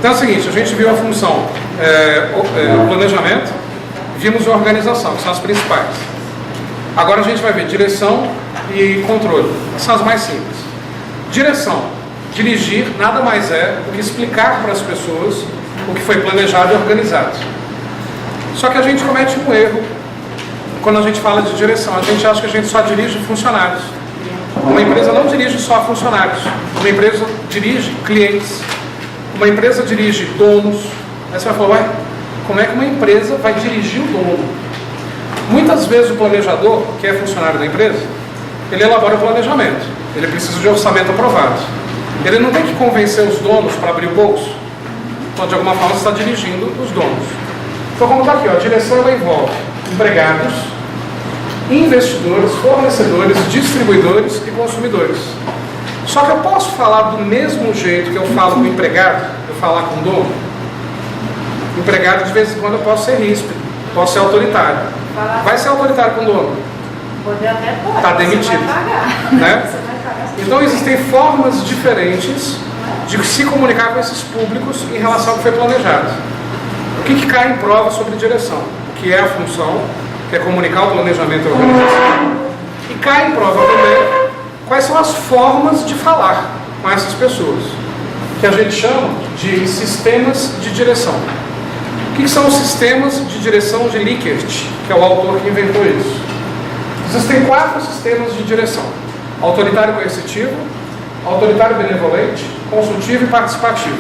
Então é o seguinte, a gente viu a função planejamento, vimos a organização, que são as principais. Agora a gente vai ver direção e controle, que são as mais simples. Direção, dirigir nada mais é do que explicar para as pessoas o que foi planejado e organizado. Só que a gente comete um erro quando a gente fala de direção. A gente acha que a gente só dirige funcionários. Uma empresa não dirige só funcionários. Uma empresa dirige clientes. Uma empresa dirige donos. Aí você vai falar, ué, como é que uma empresa vai dirigir o dono? Muitas vezes o planejador, que é funcionário da empresa, ele elabora o planejamento. Ele precisa de orçamento aprovado. Ele não tem que convencer os donos para abrir o bolso. Então, de alguma forma, você está dirigindo os donos. Então, como está aqui, ó, a direção ela envolve empregados, investidores, fornecedores, distribuidores e consumidores. Só que eu posso falar do mesmo jeito que eu falo com o empregado, eu falar com o dono. O empregado, de vez em quando, eu posso ser ríspido, posso ser autoritário. Vai ser autoritário com o dono? Poder até pode. Está demitido. Você vai pagar. Né? Você vai pagar. Então existem formas diferentes de se comunicar com esses públicos em relação ao que foi planejado. O que cai em prova sobre direção? O que é a função, que é comunicar o planejamento e a organização. E cai em prova também quais são as formas de falar com essas pessoas, que a gente chama de sistemas de direção. O que são os sistemas de direção de Likert, que é o autor que inventou isso? Existem 4 sistemas de direção: autoritário coercitivo, autoritário benevolente, consultivo e participativo.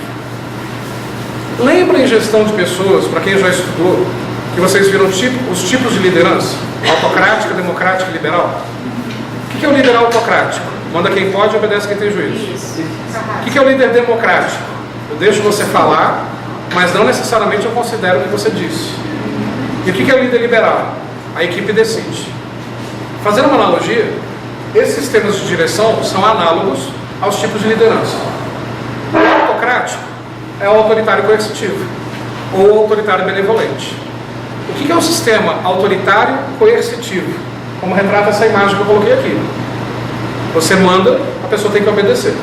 Lembra em gestão de pessoas, para quem já estudou, que vocês viram os tipos de liderança? Autocrática, democrática e liberal? O que é o líder autocrático? Manda quem pode e obedece quem tem juízo. Isso. O que é o líder democrático? Eu deixo você falar, mas não necessariamente eu considero o que você disse. E o que é o líder liberal? A equipe decide. Fazendo uma analogia, esses sistemas de direção são análogos aos tipos de liderança. O autocrático é o autoritário coercitivo ou autoritário benevolente. O que é o sistema autoritário coercitivo? Como retrata essa imagem que eu coloquei aqui. Você manda, a pessoa tem que obedecer.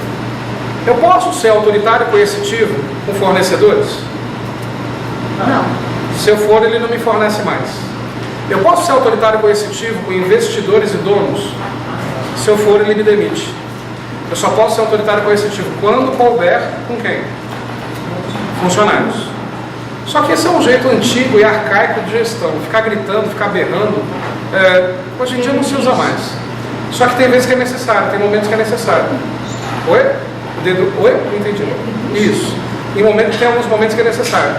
Eu posso ser autoritário coercitivo com fornecedores? Não. Se eu for, ele não me fornece mais. Eu posso ser autoritário coercitivo com investidores e donos? Se eu for, ele me demite. Eu só posso ser autoritário coercitivo quando couber com quem? Funcionários. Só que esse é um jeito antigo e arcaico de gestão. Ficar gritando, ficar berrando, hoje em dia não se usa mais. Só que tem vezes que é necessário, tem momentos que é necessário. Oi? O dedo... Oi? Não entendi. Isso. Tem alguns momentos que é necessário.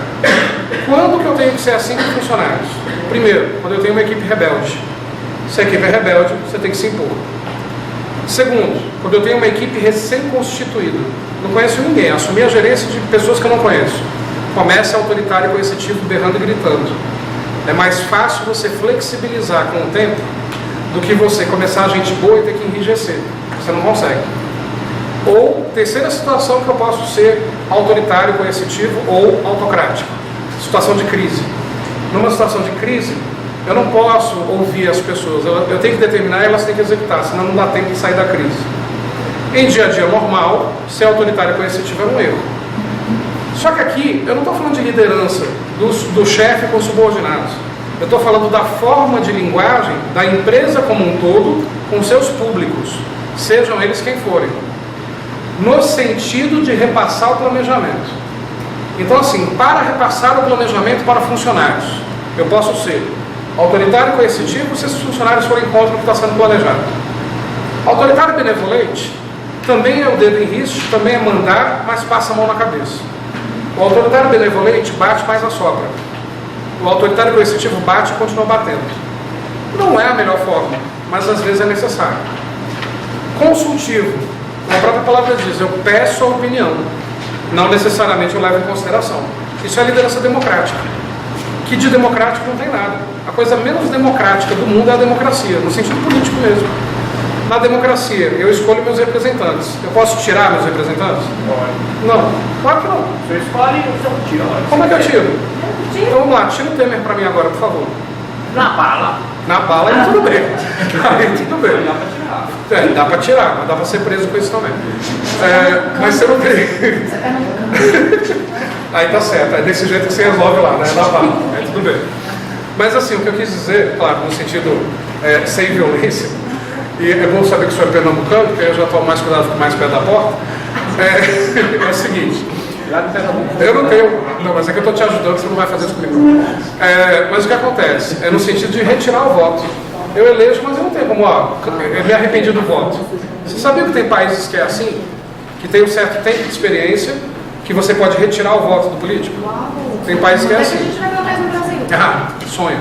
Quando que eu tenho que ser assim com funcionários? Primeiro, quando eu tenho uma equipe rebelde. Se a equipe é rebelde, você tem que se impor. Segundo, quando eu tenho uma equipe recém-constituída. Não conheço ninguém, assumir a gerência de pessoas que eu não conheço. Comece autoritário coercitivo, berrando e gritando. É mais fácil você flexibilizar com o tempo do que você começar a gente boa e ter que enrijecer. Você não consegue. Ou, terceira situação que eu posso ser autoritário coercitivo ou autocrático. Situação de crise. Numa situação de crise, eu não posso ouvir as pessoas. Eu tenho que determinar e elas têm que executar, senão não dá tempo de sair da crise. Em dia a dia normal, ser autoritário coercitivo é um erro. Só que aqui, eu não estou falando de liderança do chefe com subordinados. Eu estou falando da forma de linguagem da empresa como um todo, com seus públicos, sejam eles quem forem, no sentido de repassar o planejamento. Então assim, para repassar o planejamento para funcionários, eu posso ser autoritário coercitivo se esses funcionários forem contra o que está sendo planejado. Autoritário benevolente também é o dedo em risco, também é mandar, mas passa a mão na cabeça. O autoritário benevolente bate, mais assopra. O autoritário coercitivo bate e continua batendo. Não é a melhor forma, mas às vezes é necessário. Consultivo, como a própria palavra diz, eu peço a opinião, não necessariamente eu levo em consideração. Isso é liderança democrática, que de democrático não tem nada. A coisa menos democrática do mundo é a democracia, no sentido político mesmo. Na democracia, eu escolho meus representantes. Eu posso tirar meus representantes? Pode. Não, claro que não. Você escolhe e você tira. Como é que eu tiro? Então vamos lá, tira o Temer para mim agora, por favor. Na bala. Na bala, aí tudo bem. Aí tudo bem. Dá pra tirar. Dá para tirar, mas dá para ser preso com isso também. Mas você não tem. Aí tá certo, é desse jeito que você resolve lá, né? Na bala, aí tudo bem. Mas assim, o que eu quis dizer, claro, no sentido sem violência, e é bom saber que o senhor é pernambucano, porque eu já tomo mais cuidado com mais perto da porta, é o seguinte, Lá no Pernambuco. eu não tenho, não, mas é que eu estou te ajudando, você não vai fazer isso comigo. Mas o que acontece? É no sentido de retirar o voto. Eu elejo, mas eu não tenho como, eu me arrependi do voto. Você sabia que tem países que é assim? Que tem um certo tempo de experiência, que você pode retirar o voto do político? Tem países que é A assim. gente vai ver mais no Brasil. Sonho.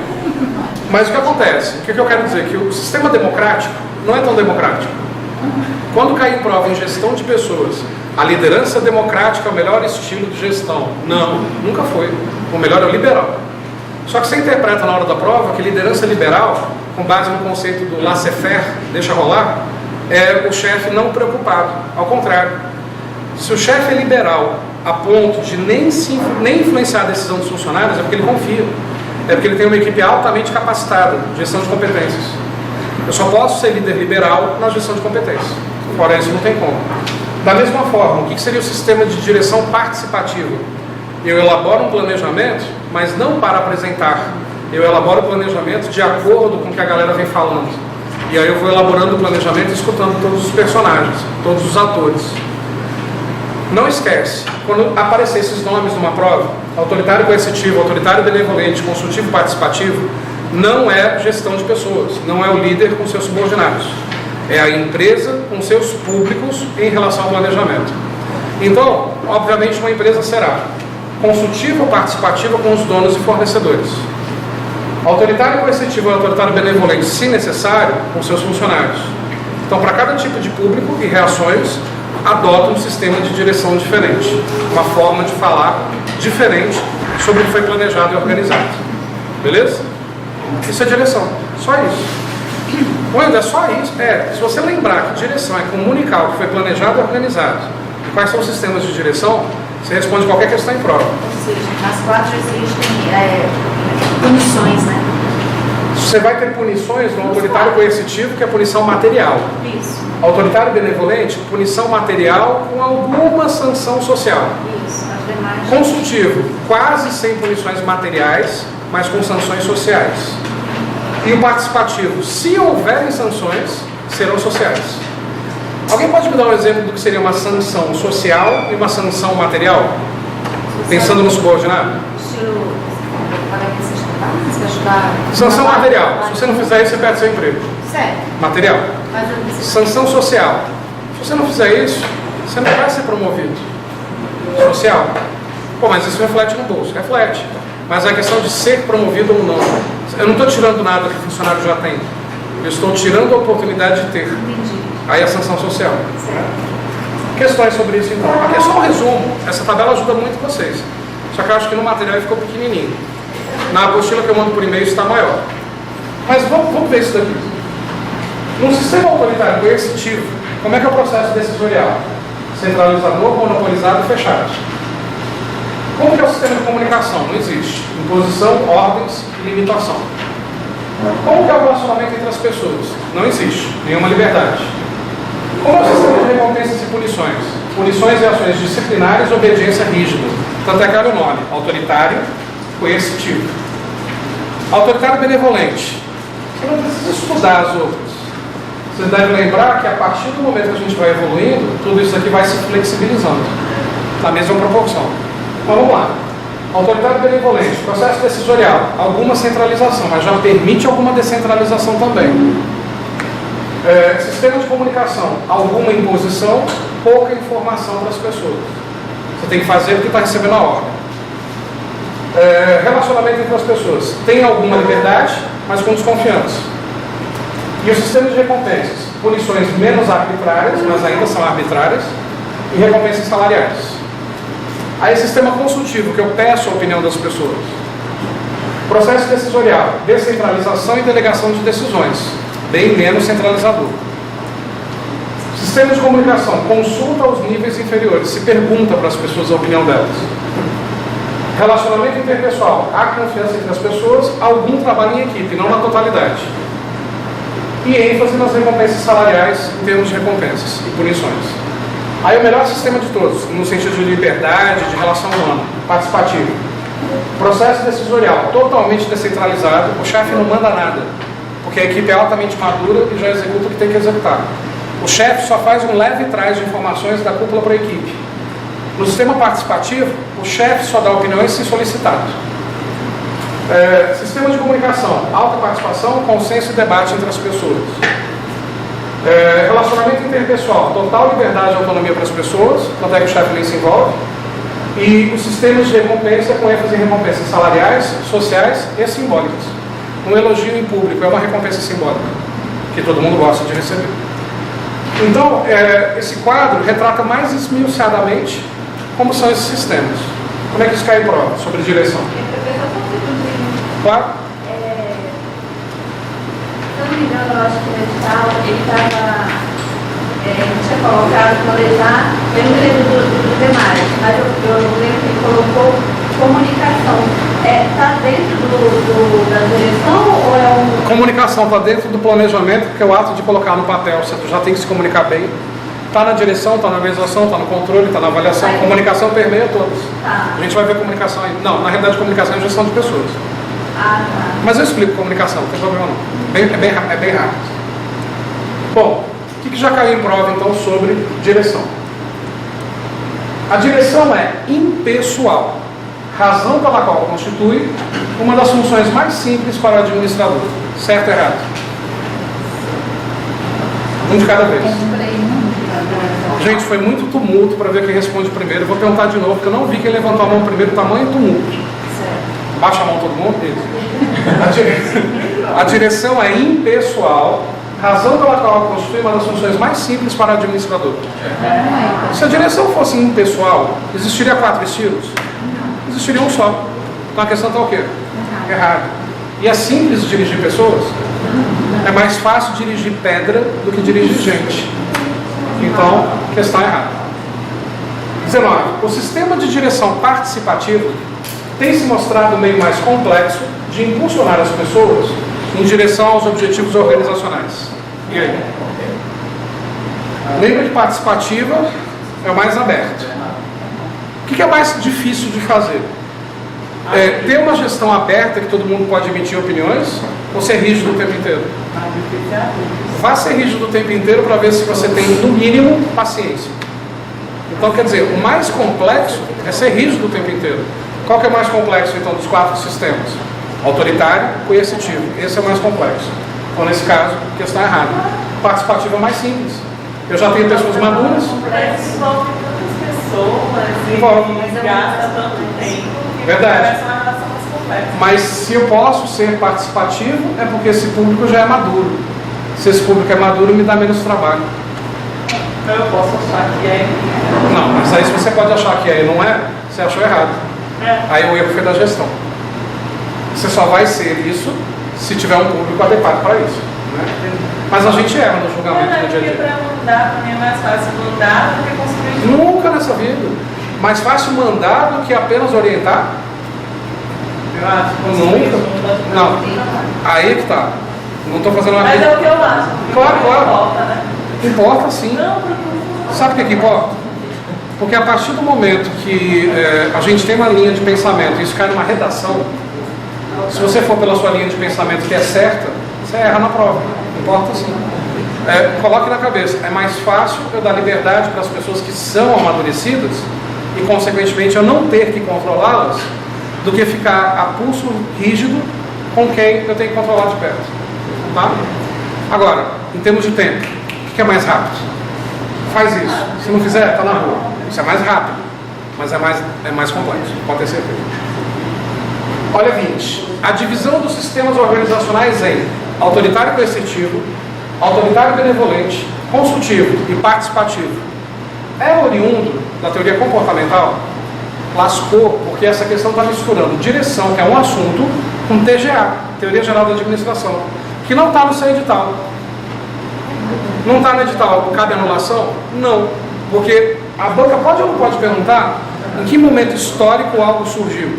Mas o que acontece? O que eu quero dizer? Que o sistema democrático não é tão democrático. Quando cai em prova em gestão de pessoas, a liderança democrática é o melhor estilo de gestão. Não, nunca foi. O melhor é o liberal. Só que você interpreta na hora da prova que liderança liberal, com base no conceito do laissez-faire, deixa rolar, é o chefe não preocupado. Ao contrário. Se o chefe é liberal a ponto de nem influenciar a decisão dos funcionários, é porque ele confia. É porque ele tem uma equipe altamente capacitada de gestão de competências. Eu só posso ser líder liberal na gestão de competências. Fora isso, não tem como. Da mesma forma, o que seria o sistema de direção participativa? Eu elaboro um planejamento, mas não para apresentar. Eu elaboro o planejamento de acordo com o que a galera vem falando. E aí eu vou elaborando o planejamento escutando todos os personagens, todos os atores. Não esquece, quando aparecer esses nomes numa prova, autoritário coercitivo, autoritário benevolente, consultivo participativo, não é gestão de pessoas, não é o líder com seus subordinados. É a empresa com seus públicos em relação ao planejamento. Então, obviamente, uma empresa será consultiva ou participativa com os donos e fornecedores. Autoritário coercitivo e autoritário benevolente, se necessário, com seus funcionários. Então, para cada tipo de público e reações, adota um sistema de direção diferente, uma forma de falar diferente sobre o que foi planejado e organizado. Beleza? Isso é direção, só isso. Quando é só isso, se você lembrar que direção é comunicar o que foi planejado e organizado, e quais são os sistemas de direção, você responde qualquer questão em prova. Ou seja, nas 4 existem punições, né? Você vai ter punições no autoritário coercitivo, que é punição material. Isso. Autoritário benevolente, punição material com alguma sanção social. Isso, as demais. Consultivo, quase sem punições materiais, mas com sanções sociais. E o participativo, se houverem sanções, serão sociais. Alguém pode me dar um exemplo do que seria uma sanção social e uma sanção material? Pensando no subordinado? Estilo, você vai ajudar. Sanção material. Se você não fizer isso, você perde seu emprego. Certo. Material. Mas Sanção social. Se você não fizer isso, você não vai ser promovido. Social. Pô, mas isso reflete no bolso. Reflete. Mas a questão de ser promovido ou não. Eu não estou tirando nada que o funcionário já tem. Eu estou tirando a oportunidade de ter. entendi. Aí a sanção social. Certo. Questões sobre isso então. Aqui é só um resumo. Essa tabela ajuda muito vocês. Só que eu acho que no material ficou pequenininho. Na apostila que eu mando por e-mail está maior. Mas vamos ver isso daqui. Num sistema autoritário coercitivo, como é que é o processo decisorial? Centralizador, monopolizado e fechado. Como que é o sistema de comunicação? Não existe. Imposição, ordens e limitação. Como que é o relacionamento entre as pessoas? Não existe. Nenhuma liberdade. Como é o sistema de recompensas e punições? Punições e ações disciplinares e obediência rígida. Tanto é que olha o nome. Autoritário, coercitivo. Autoritário benevolente. Você não precisa estudar as outras. Você deve lembrar que a partir do momento que a gente vai evoluindo, tudo isso aqui vai se flexibilizando. Na mesma proporção. Mas vamos lá. Autoritário benevolente, processo decisorial, alguma centralização, mas já permite alguma descentralização também. Sistema de comunicação, alguma imposição, pouca informação para as pessoas. Você tem que fazer o que está recebendo a ordem. Relacionamento entre as pessoas, tem alguma liberdade, mas com desconfiança. E o sistema de recompensas, punições menos arbitrárias, mas ainda são arbitrárias, e recompensas salariais. Aí sistema consultivo, que eu peço a opinião das pessoas. Processo decisorial, descentralização e delegação de decisões, bem menos centralizador. Sistema de comunicação, consulta aos níveis inferiores, se pergunta para as pessoas a opinião delas. Relacionamento interpessoal, há confiança entre as pessoas, algum trabalho em equipe, não na totalidade. E ênfase nas recompensas salariais em termos de recompensas e punições. Aí o melhor sistema de todos, no sentido de liberdade, de relação humana, participativo. Processo decisorial, totalmente descentralizado, o chefe não manda nada, porque a equipe é altamente madura e já executa o que tem que executar. O chefe só faz um leve trás de informações da cúpula para a equipe. No sistema participativo, o chefe só dá opiniões se solicitado. Sistema de comunicação, alta participação, consenso e debate entre as pessoas. Relacionamento interpessoal, total liberdade e autonomia para as pessoas, tanto é que o chefe nem se envolve. E os sistemas de recompensa com ênfase em recompensas salariais, sociais e simbólicas. Um elogio em público é uma recompensa simbólica, que todo mundo gosta de receber. Então, esse quadro retrata mais esmiuçadamente como são esses sistemas. Como é que isso cai em prova sobre direção? Claro? Se eu não me engano, eu acho que no edital ele tinha colocado planejar, eu não lembro do demais, mas eu lembro que ele colocou comunicação. Está dentro da direção ou é um... Comunicação está dentro do planejamento, porque é o ato de colocar no papel, você já tem que se comunicar bem. Está na direção, está na organização, está no controle, está na avaliação. Comunicação permeia todos. Tá. A gente vai ver comunicação aí. Não, na realidade comunicação é gestão de pessoas. Ah, tá. Mas eu explico comunicação, não tem problema não. É bem rápido. Bom, o que já caiu em prova então sobre direção? A direção é impessoal, razão pela qual constitui uma das funções mais simples para o administrador. Certo ou errado? Um de cada vez. Gente, foi muito tumulto para ver quem responde primeiro. Eu vou perguntar de novo, porque eu não vi quem levantou a mão primeiro. Tamanho tumulto. Baixa a mão todo mundo. A direção é impessoal, razão pela qual constitui uma das funções mais simples para o administrador. Se a direção fosse impessoal, existiria 4 estilos? Existiria um só. Então a questão está o quê? Errado. E é simples dirigir pessoas? É mais fácil dirigir pedra do que dirigir gente. Então, questão errada. 19. O sistema de direção participativa tem se mostrado o meio mais complexo de impulsionar as pessoas em direção aos objetivos organizacionais. E aí? Lembra que participativa é o mais aberto. O que é mais difícil de fazer? Ter uma gestão aberta que todo mundo pode emitir opiniões ou ser rígido o tempo inteiro? Vá ser rígido o tempo inteiro para ver se você tem, no mínimo, paciência. Então, quer dizer, o mais complexo é ser rígido o tempo inteiro. Qual que é o mais complexo, então, dos 4 sistemas? Autoritário, coercitivo. Esse é o mais complexo. Então, nesse caso, questão errada. Participativo é mais simples. Eu já tenho pessoas maduras. Parece que envolve tantas pessoas Envolve. e gasta tanto tempo. Verdade. Parece uma relação mais complexa. Mas se eu posso ser participativo, é porque esse público já é maduro. Se esse público é maduro, me dá menos trabalho. Então eu posso achar que é. Não, mas aí se você pode achar que é e não é, você achou errado. Aí o erro foi da gestão. Você só vai ser isso se tiver um público adequado para isso. Né? Mas a gente erra no julgamento do dia a dia. Porque para mandar também é mais fácil mandar do que construir. Nunca nessa vida. Mais fácil mandar do que apenas orientar? Eu acho. Nunca. Não. Aí que tá. Não estou fazendo uma Mas é o que eu acho. Claro, claro. Importa, né? Importa sim. Não, Sabe o que importa? Porque a partir do momento que a gente tem uma linha de pensamento e isso cai numa redação, se você for pela sua linha de pensamento que é certa, você erra na prova. Importa sim. Coloque na cabeça, é mais fácil eu dar liberdade para as pessoas que são amadurecidas e, consequentemente, eu não ter que controlá-las do que ficar a pulso rígido com quem eu tenho que controlar de perto. Tá? Agora, em termos de tempo, o que é mais rápido? Faz isso. Se não fizer, está na rua. Isso é mais rápido, mas é mais complexo, pode ter certeza. Olha 20. A divisão dos sistemas organizacionais em autoritário coercitivo, autoritário benevolente, consultivo e participativo é oriundo da teoria comportamental? Lascou, porque essa questão está misturando direção, que é um assunto, com TGA, Teoria Geral da Administração, que não está no seu edital. Não está no edital, cabe anulação? Não, porque a banca pode ou não pode perguntar em que momento histórico algo surgiu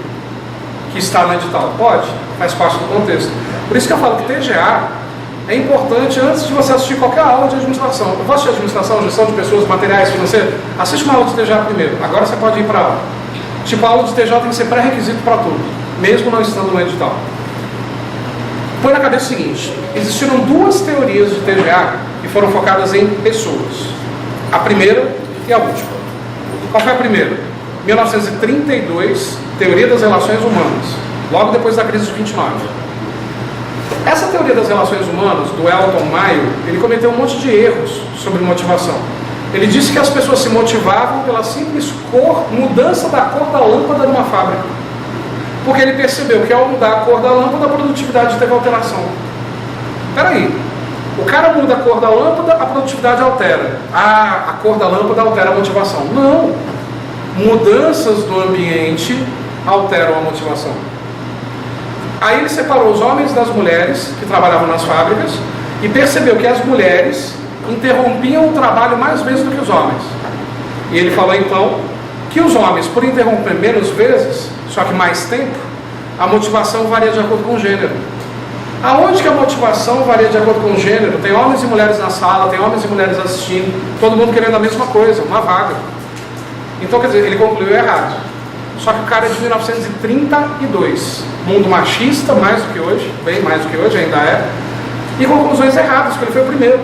que está no edital? Pode, faz parte do contexto. Por isso que eu falo que TGA é importante antes de você assistir qualquer aula de administração. Eu vou assistir administração, gestão de pessoas, materiais, financeiros. Assiste uma aula de TJ primeiro, agora você pode ir para a aula. Tipo, a aula de TJ tem que ser pré-requisito para tudo, mesmo não estando no edital. Põe na cabeça o seguinte: existiram duas teorias de TGA que foram focadas em pessoas. A primeira e a última. Qual foi a primeira? 1932, Teoria das Relações Humanas, logo depois da crise de 29. Essa teoria das relações humanas, do Elton Mayo, ele cometeu um monte de erros sobre motivação. Ele disse que as pessoas se motivavam pela simples mudança da cor da lâmpada numa fábrica. Porque ele percebeu que ao mudar a cor da lâmpada, a produtividade teve alteração. Peraí, o cara muda a cor da lâmpada, a produtividade altera. A cor da lâmpada altera a motivação. Não! Mudanças do ambiente alteram a motivação. Aí ele separou os homens das mulheres que trabalhavam nas fábricas e percebeu que as mulheres interrompiam o trabalho mais vezes do que os homens. E ele falou então que os homens, por interromper menos vezes, só que mais tempo, a motivação varia de acordo com o gênero. Aonde que a motivação varia de acordo com o gênero? Tem homens e mulheres na sala, tem homens e mulheres assistindo, todo mundo querendo a mesma coisa, uma vaga. Então, quer dizer, ele concluiu errado. Só que o cara é de 1932, mundo machista, mais do que hoje, bem mais do que hoje, ainda é, e conclusões erradas, porque ele foi o primeiro.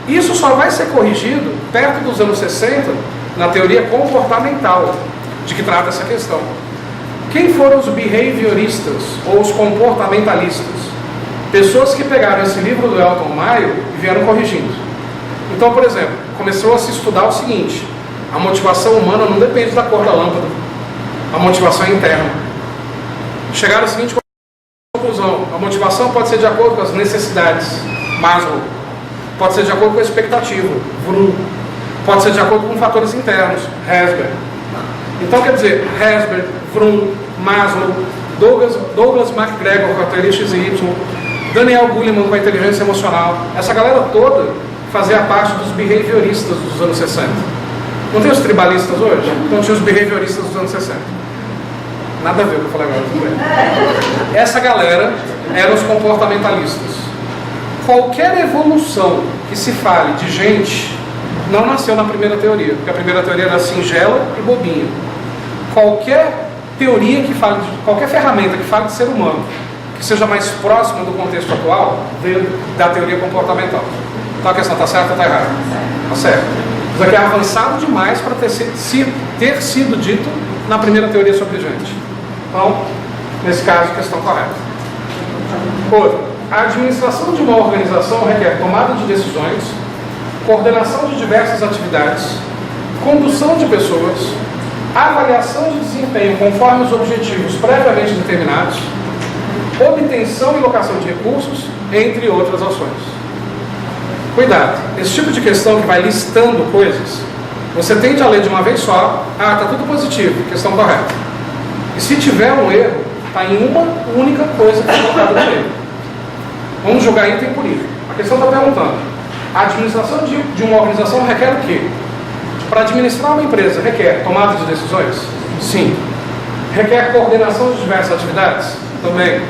Isso só vai ser corrigido perto dos anos 60, na teoria comportamental, de que trata essa questão. Quem foram os behavioristas, ou os comportamentalistas? Pessoas que pegaram esse livro do Elton Mayo e vieram corrigindo. Então, por exemplo, começou a se estudar o seguinte: a motivação humana não depende da cor da lâmpada, a motivação é interna. Chegaram à seguinte conclusão: a motivação pode ser de acordo com as necessidades, Maslow, pode ser de acordo com a expectativa, Vroom, pode ser de acordo com fatores internos, Herzberg. Então, quer dizer, Herzberg, Vroom, Maslow, Douglas MacGregor com a teoria XY, Daniel Goleman com a inteligência emocional, essa galera toda fazia parte dos behavioristas dos anos 60. Não tem os tribalistas hoje? Então tinha os behavioristas dos anos 60. Nada a ver com o que eu falei agora, tudo bem. Essa galera eram os comportamentalistas. Qualquer evolução que se fale de gente não nasceu na primeira teoria, porque a primeira teoria era singela e bobinha. Qualquer teoria que fale, qualquer ferramenta que fale de ser humano, que seja mais próxima do contexto atual, veio da teoria comportamental. Então a questão está certa ou está errada? Está certo. Isso aqui é avançado demais para ter sido dito na primeira teoria sobre gente. Então, nesse caso, questão correta. Outra, a administração de uma organização requer tomada de decisões, coordenação de diversas atividades, condução de pessoas, avaliação de desempenho conforme os objetivos previamente determinados, obtenção e locação de recursos, entre outras ações. Cuidado, esse tipo de questão que vai listando coisas, você tende a ler de uma vez só: ah, está tudo positivo, questão correta. E se tiver um erro, está em uma única coisa que é colocada no erro. Vamos jogar item por item. A questão está perguntando: a administração de uma organização requer o quê? Para administrar uma empresa, requer tomada de decisões? Sim. Requer coordenação de diversas atividades? Também.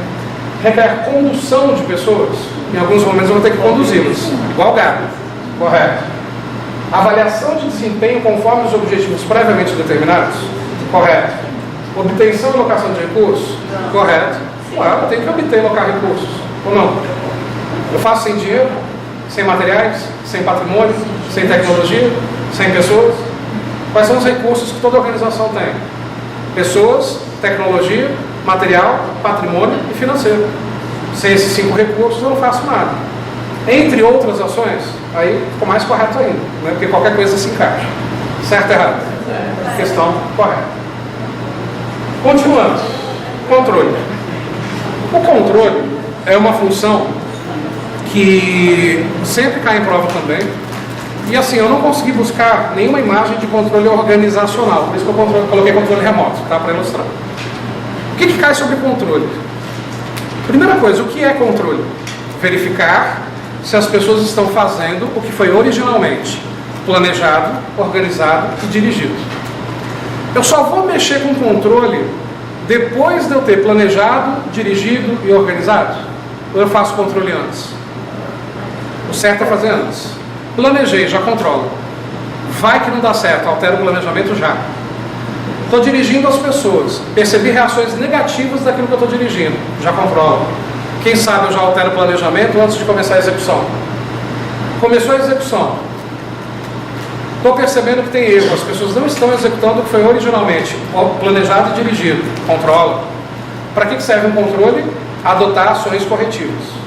Requer condução de pessoas? Em alguns momentos eu vou ter que conduzi-las, igual gado. Correto. Avaliação de desempenho conforme os objetivos previamente determinados? Correto. Obtenção e locação de recursos? Correto. Claro, tem que obter e locar recursos. Ou não? Eu faço sem dinheiro? Sem materiais? Sem patrimônio? Sem tecnologia? Sem pessoas? Quais são os recursos que toda organização tem? Pessoas, tecnologia, material, patrimônio e financeiro. Sem esses 5 recursos eu não faço nada. Entre outras ações, aí ficou mais correto ainda, né? Porque qualquer coisa se encaixa. Certo ou errado? Questão correta. Continuando. Controle. O controle é uma função que sempre cai em prova também. E assim, eu não consegui buscar nenhuma imagem de controle organizacional, por isso que eu coloquei controle remoto, tá? Para ilustrar. O que cai sobre controle? Primeira coisa, o que é controle? Verificar se as pessoas estão fazendo o que foi originalmente planejado, organizado e dirigido. Eu só vou mexer com controle depois de eu ter planejado, dirigido e organizado? Ou eu faço controle antes? O certo é fazer antes. Planejei, já controlo. Vai que não dá certo, altera o planejamento já. Estou dirigindo as pessoas, percebi reações negativas daquilo que eu estou dirigindo, já controlo. Quem sabe eu já altero o planejamento antes de começar a execução. Começou a execução. Estou percebendo que tem erro, as pessoas não estão executando o que foi originalmente planejado e dirigido. Controla. Para que serve um controle? Adotar ações corretivas.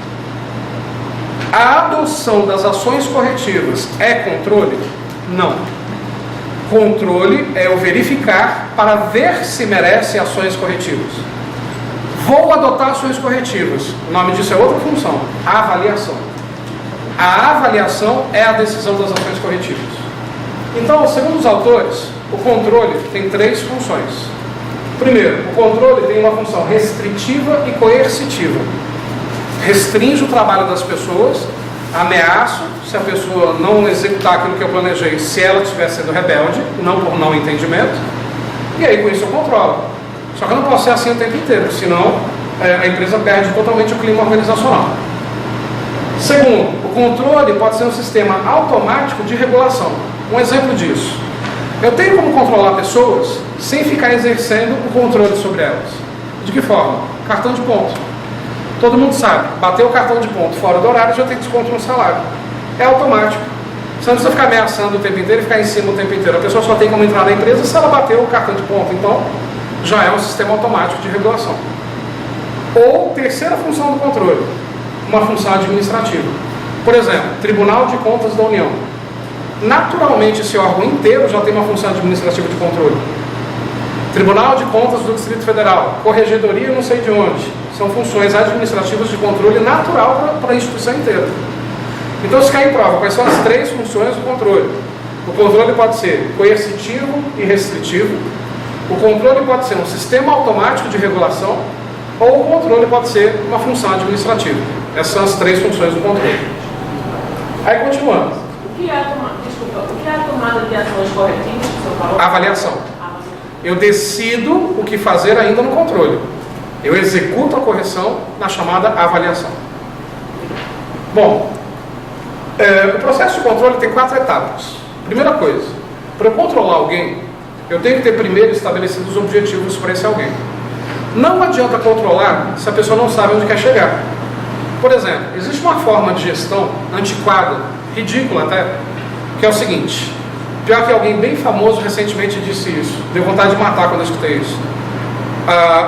A adoção das ações corretivas é controle? Não. Controle é eu verificar para ver se merece ações corretivas. Vou adotar ações corretivas. O nome disso é outra função, a avaliação. A avaliação é a decisão das ações corretivas. Então, segundo os autores, o controle tem 3 funções. Primeiro, o controle tem uma função restritiva e coercitiva. Restringe o trabalho das pessoas, ameaço se a pessoa não executar aquilo que eu planejei, se ela estiver sendo rebelde, não por não entendimento, e aí com isso eu controlo. Só que eu não posso ser assim o tempo inteiro, senão a empresa perde totalmente o clima organizacional. Segundo, o controle pode ser um sistema automático de regulação. Um exemplo disso: eu tenho como controlar pessoas sem ficar exercendo o controle sobre elas. De que forma? Cartão de ponto. Todo mundo sabe, bateu o cartão de ponto fora do horário, já tem desconto no salário. É automático. Você não precisa ficar ameaçando o tempo inteiro e ficar em cima o tempo inteiro. A pessoa só tem como entrar na empresa se ela bateu o cartão de ponto. Então, já é um sistema automático de regulação. Ou, terceira função do controle, uma função administrativa. Por exemplo, Tribunal de Contas da União. Naturalmente, esse órgão inteiro já tem uma função administrativa de controle. Tribunal de Contas do Distrito Federal, Corregedoria não sei de onde. São funções administrativas de controle natural para a instituição inteira. Então, se cair em prova, quais são as 3 funções do controle? O controle pode ser coercitivo e restritivo. O controle pode ser um sistema automático de regulação. Ou o controle pode ser uma função administrativa. Essas são as 3 funções do controle. Aí, continuando. O que é a tomada de ações corretivas que o senhor falou? Avaliação. Eu decido o que fazer ainda no controle. Eu executo a correção na chamada avaliação. Bom, o processo de controle tem 4 etapas. Primeira coisa, para eu controlar alguém, eu tenho que ter primeiro estabelecido os objetivos para esse alguém. Não adianta controlar se a pessoa não sabe onde quer chegar. Por exemplo, existe uma forma de gestão antiquada, ridícula até, que é o seguinte: pior que alguém bem famoso recentemente disse isso, deu vontade de matar quando eu escutei isso.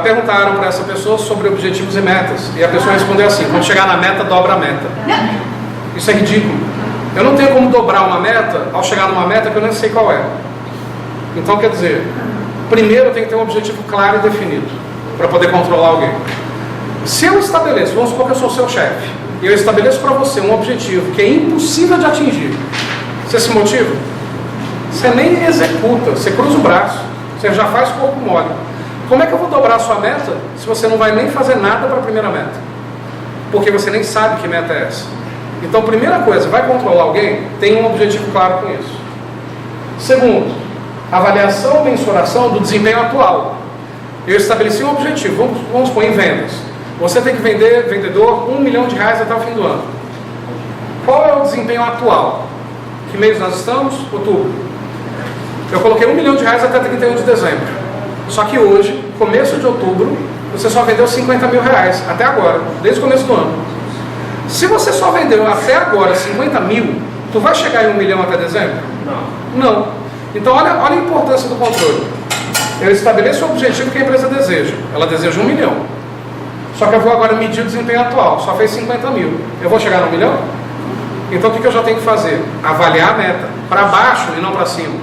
Perguntaram para essa pessoa sobre objetivos e metas, e a pessoa respondeu assim: quando chegar na meta, dobra a meta. Isso é ridículo. Eu não tenho como dobrar uma meta ao chegar numa meta que eu nem sei qual é. Então, quer dizer, primeiro eu tenho que ter um objetivo claro e definido para poder controlar alguém. Se eu estabeleço, vamos supor que eu sou seu chefe, e eu estabeleço para você um objetivo que é impossível de atingir, você se motiva? Você nem executa, você cruza o braço, você já faz corpo mole. Como é que eu vou dobrar a sua meta se você não vai nem fazer nada para a primeira meta? Porque você nem sabe que meta é essa. Então, primeira coisa, vai controlar alguém? Tem um objetivo claro com isso. Segundo, avaliação e mensuração do desempenho atual. Eu estabeleci um objetivo, vamos supor em vendas. Você tem que vender, vendedor, R$1 milhão até o fim do ano. Qual é o desempenho atual? Que mês nós estamos? Outubro. Eu coloquei R$1 milhão até 31 de dezembro. Só que hoje, começo de outubro, você só vendeu R$50 mil, até agora, desde o começo do ano. Se você só vendeu até agora 50 mil, tu vai chegar em 1 milhão até dezembro? Não. Então olha a importância do controle. Eu estabeleço o objetivo que a empresa deseja. Ela deseja 1 milhão. Só que eu vou agora medir o desempenho atual. Só fez 50 mil. Eu vou chegar no 1 milhão? Então o que eu já tenho que fazer? Avaliar a meta. Para baixo e não para cima.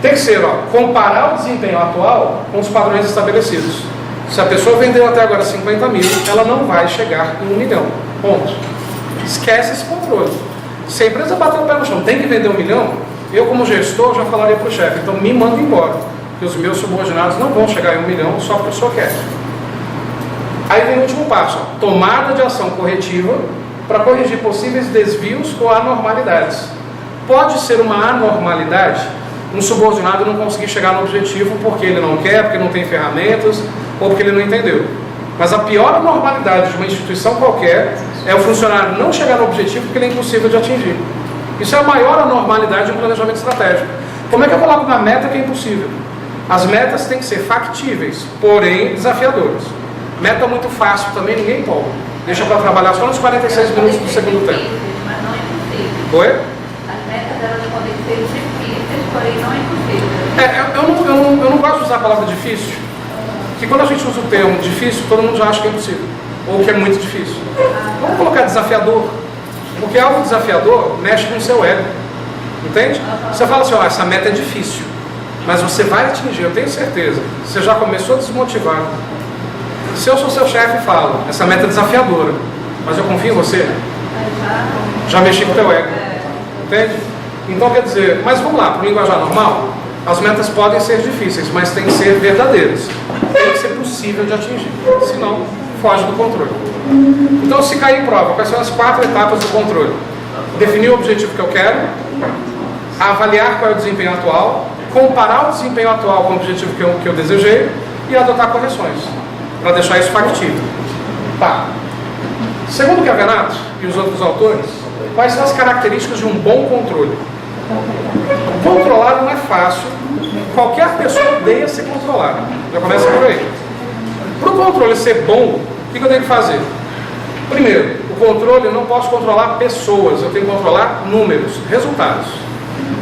Terceiro, comparar o desempenho atual com os padrões estabelecidos. Se a pessoa vendeu até agora 50 mil, ela não vai chegar em 1 milhão. Ponto. Esquece esse controle. Se a empresa bater o pé no chão, tem que vender 1 milhão, eu como gestor já falaria para o chefe, então me manda embora. Que os meus subordinados não vão chegar em 1 milhão só porque o senhor quer. Aí vem o último passo, tomada de ação corretiva para corrigir possíveis desvios ou anormalidades. Pode ser uma anormalidade um subordinado não conseguir chegar no objetivo porque ele não quer, porque não tem ferramentas ou porque ele não entendeu. Mas a pior anormalidade de uma instituição qualquer é o funcionário não chegar no objetivo porque ele é impossível de atingir. Isso é a maior anormalidade de um planejamento estratégico. Como é que eu coloco uma meta que é impossível? As metas têm que ser factíveis, porém desafiadoras. Meta muito fácil também, ninguém empolga. Deixa para trabalhar só nos 46 minutos do segundo tempo. Mas não é impossível. Oi? As metas delas podem ser difíceis, porém não é impossível. Eu não gosto de usar a palavra difícil, porque quando a gente usa o termo difícil, todo mundo já acha que é impossível, ou que é muito difícil. Vamos colocar desafiador, porque algo desafiador mexe com o seu ego, entende? Você fala assim, ó, essa meta é difícil, mas você vai atingir, eu tenho certeza. Você já começou desmotivado. Se eu sou seu chefe e falo, essa meta é desafiadora, mas eu confio em você, já mexi com o teu ego, entende? Então quer dizer, mas vamos lá, para o linguajar normal, as metas podem ser difíceis, mas tem que ser verdadeiras, tem que ser possível de atingir, senão foge do controle. Então, se cair em prova, quais são as 4 etapas do controle? Definir o objetivo que eu quero, avaliar qual é o desempenho atual, comparar o desempenho atual com o objetivo que eu desejei e adotar correções, para deixar isso factível. Tá. Segundo Chiavenato e os outros autores, quais são as características de um bom controle? Controlar não é fácil, qualquer pessoa odeia ser controlada, já começa por aí. Para o controle ser bom, o que eu tenho que fazer? Primeiro, o controle, eu não posso controlar pessoas, eu tenho que controlar números, resultados.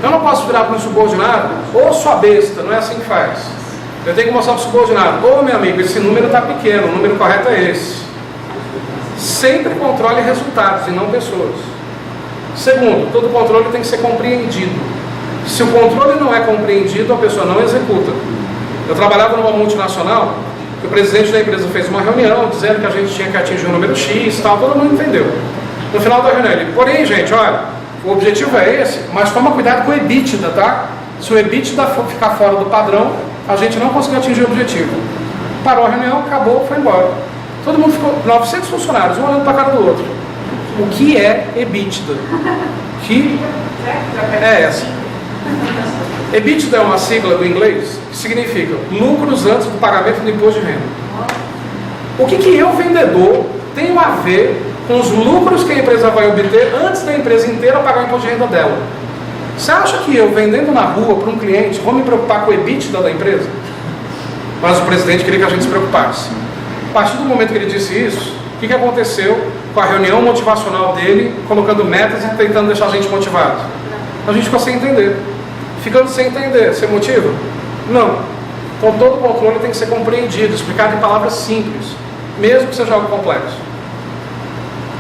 Eu não posso virar para um subordinado, ô sua besta, não é assim que faz. Eu tenho que mostrar para o subordinado, ô meu amigo, esse número está pequeno, o número correto é esse. Sempre controle resultados e não pessoas. Segundo, todo controle tem que ser compreendido. Se o controle não é compreendido, a pessoa não executa. Eu trabalhava numa multinacional, que o presidente da empresa fez uma reunião, dizendo que a gente tinha que atingir um número X e tal, todo mundo entendeu. No final da reunião ele, porém gente, olha, o objetivo é esse, mas toma cuidado com o EBITDA, tá? Se o EBITDA ficar fora do padrão, a gente não conseguiu atingir o objetivo. Parou a reunião, acabou, foi embora. Todo mundo ficou, 900 funcionários, um olhando para a cara do outro. O que é EBITDA? Que é essa? EBITDA é uma sigla do inglês que significa lucros antes do pagamento do imposto de renda. O que eu, vendedor, tenho a ver com os lucros que a empresa vai obter antes da empresa inteira pagar o imposto de renda dela? Você acha que eu, vendendo na rua para um cliente, vou me preocupar com o EBITDA da empresa? Mas o presidente queria que a gente se preocupasse. A partir do momento que ele disse isso, o que aconteceu com a reunião motivacional dele, colocando metas e tentando deixar a gente motivado? A gente ficou sem entender. Ficando sem entender, você motiva? Não. Então todo controle tem que ser compreendido, explicado em palavras simples, mesmo que seja algo complexo.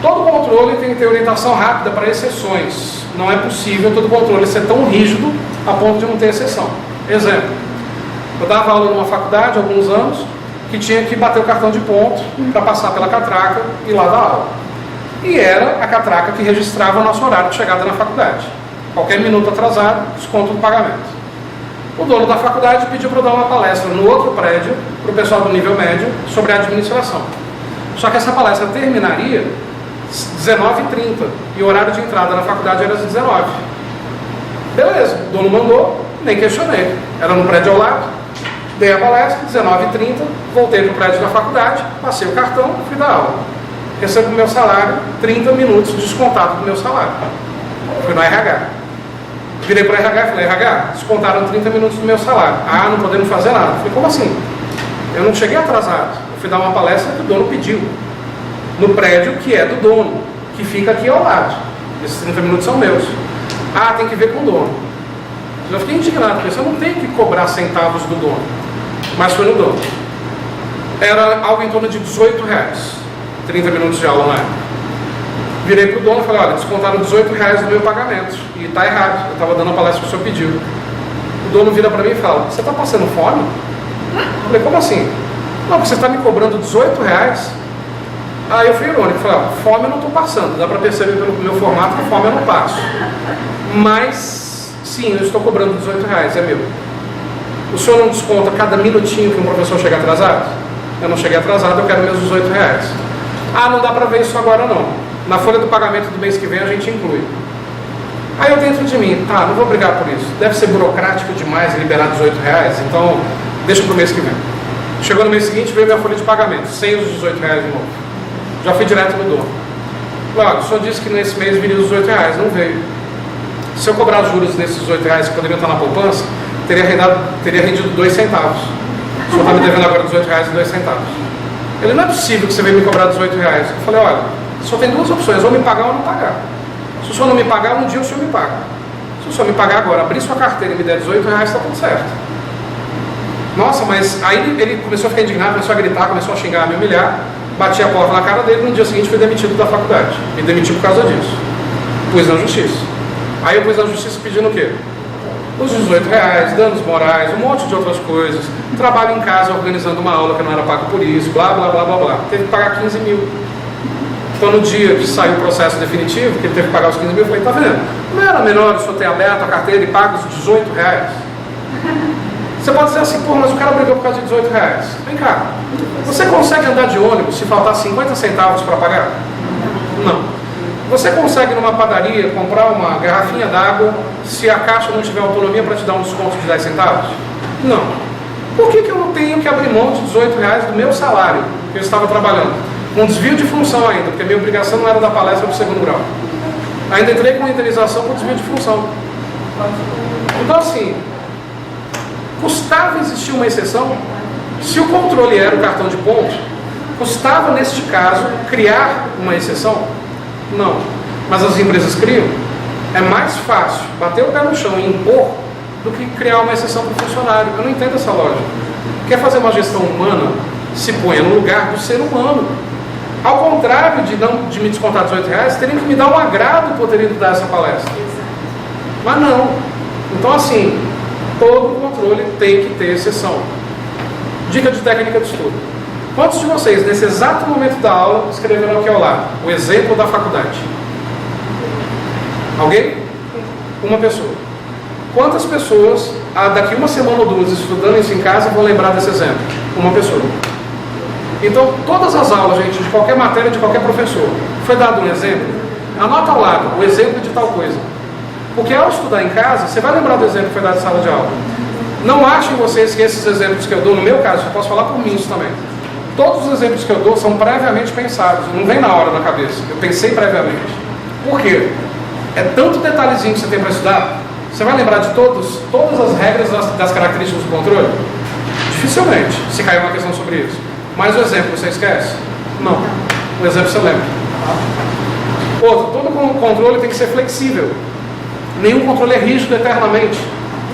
Todo controle tem que ter orientação rápida para exceções. Não é possível todo controle ser tão rígido a ponto de não ter exceção. Exemplo, eu dava aula numa faculdade há alguns anos que tinha que bater o cartão de ponto para passar pela catraca e lá dar aula. E era a catraca que registrava o nosso horário de chegada na faculdade. Qualquer minuto atrasado, desconto do pagamento. O dono da faculdade pediu para eu dar uma palestra no outro prédio, para o pessoal do nível médio, sobre a administração. Só que essa palestra terminaria às 19h30 e o horário de entrada na faculdade era às 19h. Beleza, o dono mandou, nem questionei. Era no prédio ao lado, dei a palestra, 19h30, voltei para o prédio da faculdade, passei o cartão, fui dar aula. Recebo o meu salário, 30 minutos descontado do meu salário. Fui no RH. Virei para o RH e falei, RH, descontaram 30 minutos do meu salário. Ah, não podemos fazer nada. Falei, como assim? Eu não cheguei atrasado. Eu fui dar uma palestra que o dono pediu. No prédio que é do dono, que fica aqui ao lado. Esses 30 minutos são meus. Ah, tem que ver com o dono. Eu fiquei indignado, porque eu não tenho que cobrar centavos do dono. Mas foi no dono. Era algo em torno de R$18. 30 minutos de aula na época. Virei para o dono e falei, olha, descontaram R$18 do meu pagamento. E está errado, eu estava dando a palestra que o senhor pediu. O dono vira para mim e fala, você está passando fome? Eu falei, como assim? Não, você está me cobrando R$18? Aí eu fui irônico, falei, fome eu não estou passando. Dá para perceber pelo meu formato que fome eu não passo. Mas, sim, eu estou cobrando R$18, é meu. O senhor não desconta cada minutinho que um professor chega atrasado? Eu não cheguei atrasado, eu quero meus R$18. Ah, não dá para ver isso agora não. Na folha do pagamento do mês que vem a gente inclui. Aí eu dentro de mim, tá, não vou brigar por isso. Deve ser burocrático demais liberar R$18, então deixa para o mês que vem. Chegou no mês seguinte, veio minha folha de pagamento, sem os R$18 de novo. Já fui direto no dono. Falei, olha, o senhor disse que nesse mês viria os R$18, não veio. Se eu cobrar juros nesses R$18 que poderiam estar na poupança, teria rendido 2 centavos. O senhor está me devendo agora R$18,02. Ele, não é possível que você venha me cobrar R$18. Eu falei, olha, o senhor tem duas opções, ou me pagar ou não pagar. Se o senhor não me pagar, um dia o senhor me paga. Se o senhor me pagar agora, abrir sua carteira e me der R$18, está tudo certo. Nossa, mas aí ele começou a ficar indignado, começou a gritar, começou a xingar, a me humilhar, bati a porta na cara dele, no dia seguinte fui demitido da faculdade. Me demiti por causa disso. Pus na justiça. Aí eu pus na justiça pedindo o quê? Os R$18, danos morais, um monte de outras coisas, trabalho em casa organizando uma aula que não era pago por isso, blá, blá, blá, blá, blá. Teve que pagar 15 mil. Então no dia que saiu o processo definitivo, que ele teve que pagar os 15 mil, eu falei, tá vendo? Não era melhor o senhor ter aberto a carteira e pago os R$18? Você pode dizer assim, pô, mas o cara brigou por causa de R$18. Vem cá, você consegue andar de ônibus se faltar 50 centavos para pagar? Não. Você consegue numa padaria comprar uma garrafinha d'água se a caixa não tiver autonomia para te dar um desconto de 10 centavos? Não. Por que eu não tenho que abrir mão de R$18 do meu salário que eu estava trabalhando? Com desvio de função ainda, porque a minha obrigação não era dar palestra para o 2º grau. Ainda entrei com uma indenização por desvio de função. Então assim, custava existir uma exceção? Se o controle era o cartão de ponto, custava neste caso criar uma exceção? Não. Mas as empresas criam. É mais fácil bater o pé no chão e impor do que criar uma exceção para o funcionário. Eu não entendo essa lógica. Quer fazer uma gestão humana? Se ponha no lugar do ser humano. Ao contrário de me descontar R$18, teriam que me dar um agrado por ter ido dar essa palestra. Mas não. Então assim, todo controle tem que ter exceção. Dica de técnica de estudo. Quantos de vocês, nesse exato momento da aula, escreveram aqui ao lado o exemplo da faculdade? Alguém? Uma pessoa. Quantas pessoas, daqui uma semana ou duas, estudando isso em casa, vão lembrar desse exemplo? Uma pessoa. Então, todas as aulas, gente, de qualquer matéria, de qualquer professor, foi dado um exemplo, anota ao lado o exemplo de tal coisa. Porque ao estudar em casa, você vai lembrar do exemplo que foi dado em sala de aula. Não achem vocês que esses exemplos que eu dou, no meu caso, eu posso falar por mim isso também. Todos os exemplos que eu dou são previamente pensados, não vem na hora na cabeça. Eu pensei previamente. Por quê? É tanto detalhezinho que você tem para estudar, você vai lembrar de todas as regras das características do controle? Dificilmente, se cair uma questão sobre isso. Mas o exemplo você esquece? Não. O exemplo você lembra. Outro, todo controle tem que ser flexível. Nenhum controle é rígido eternamente.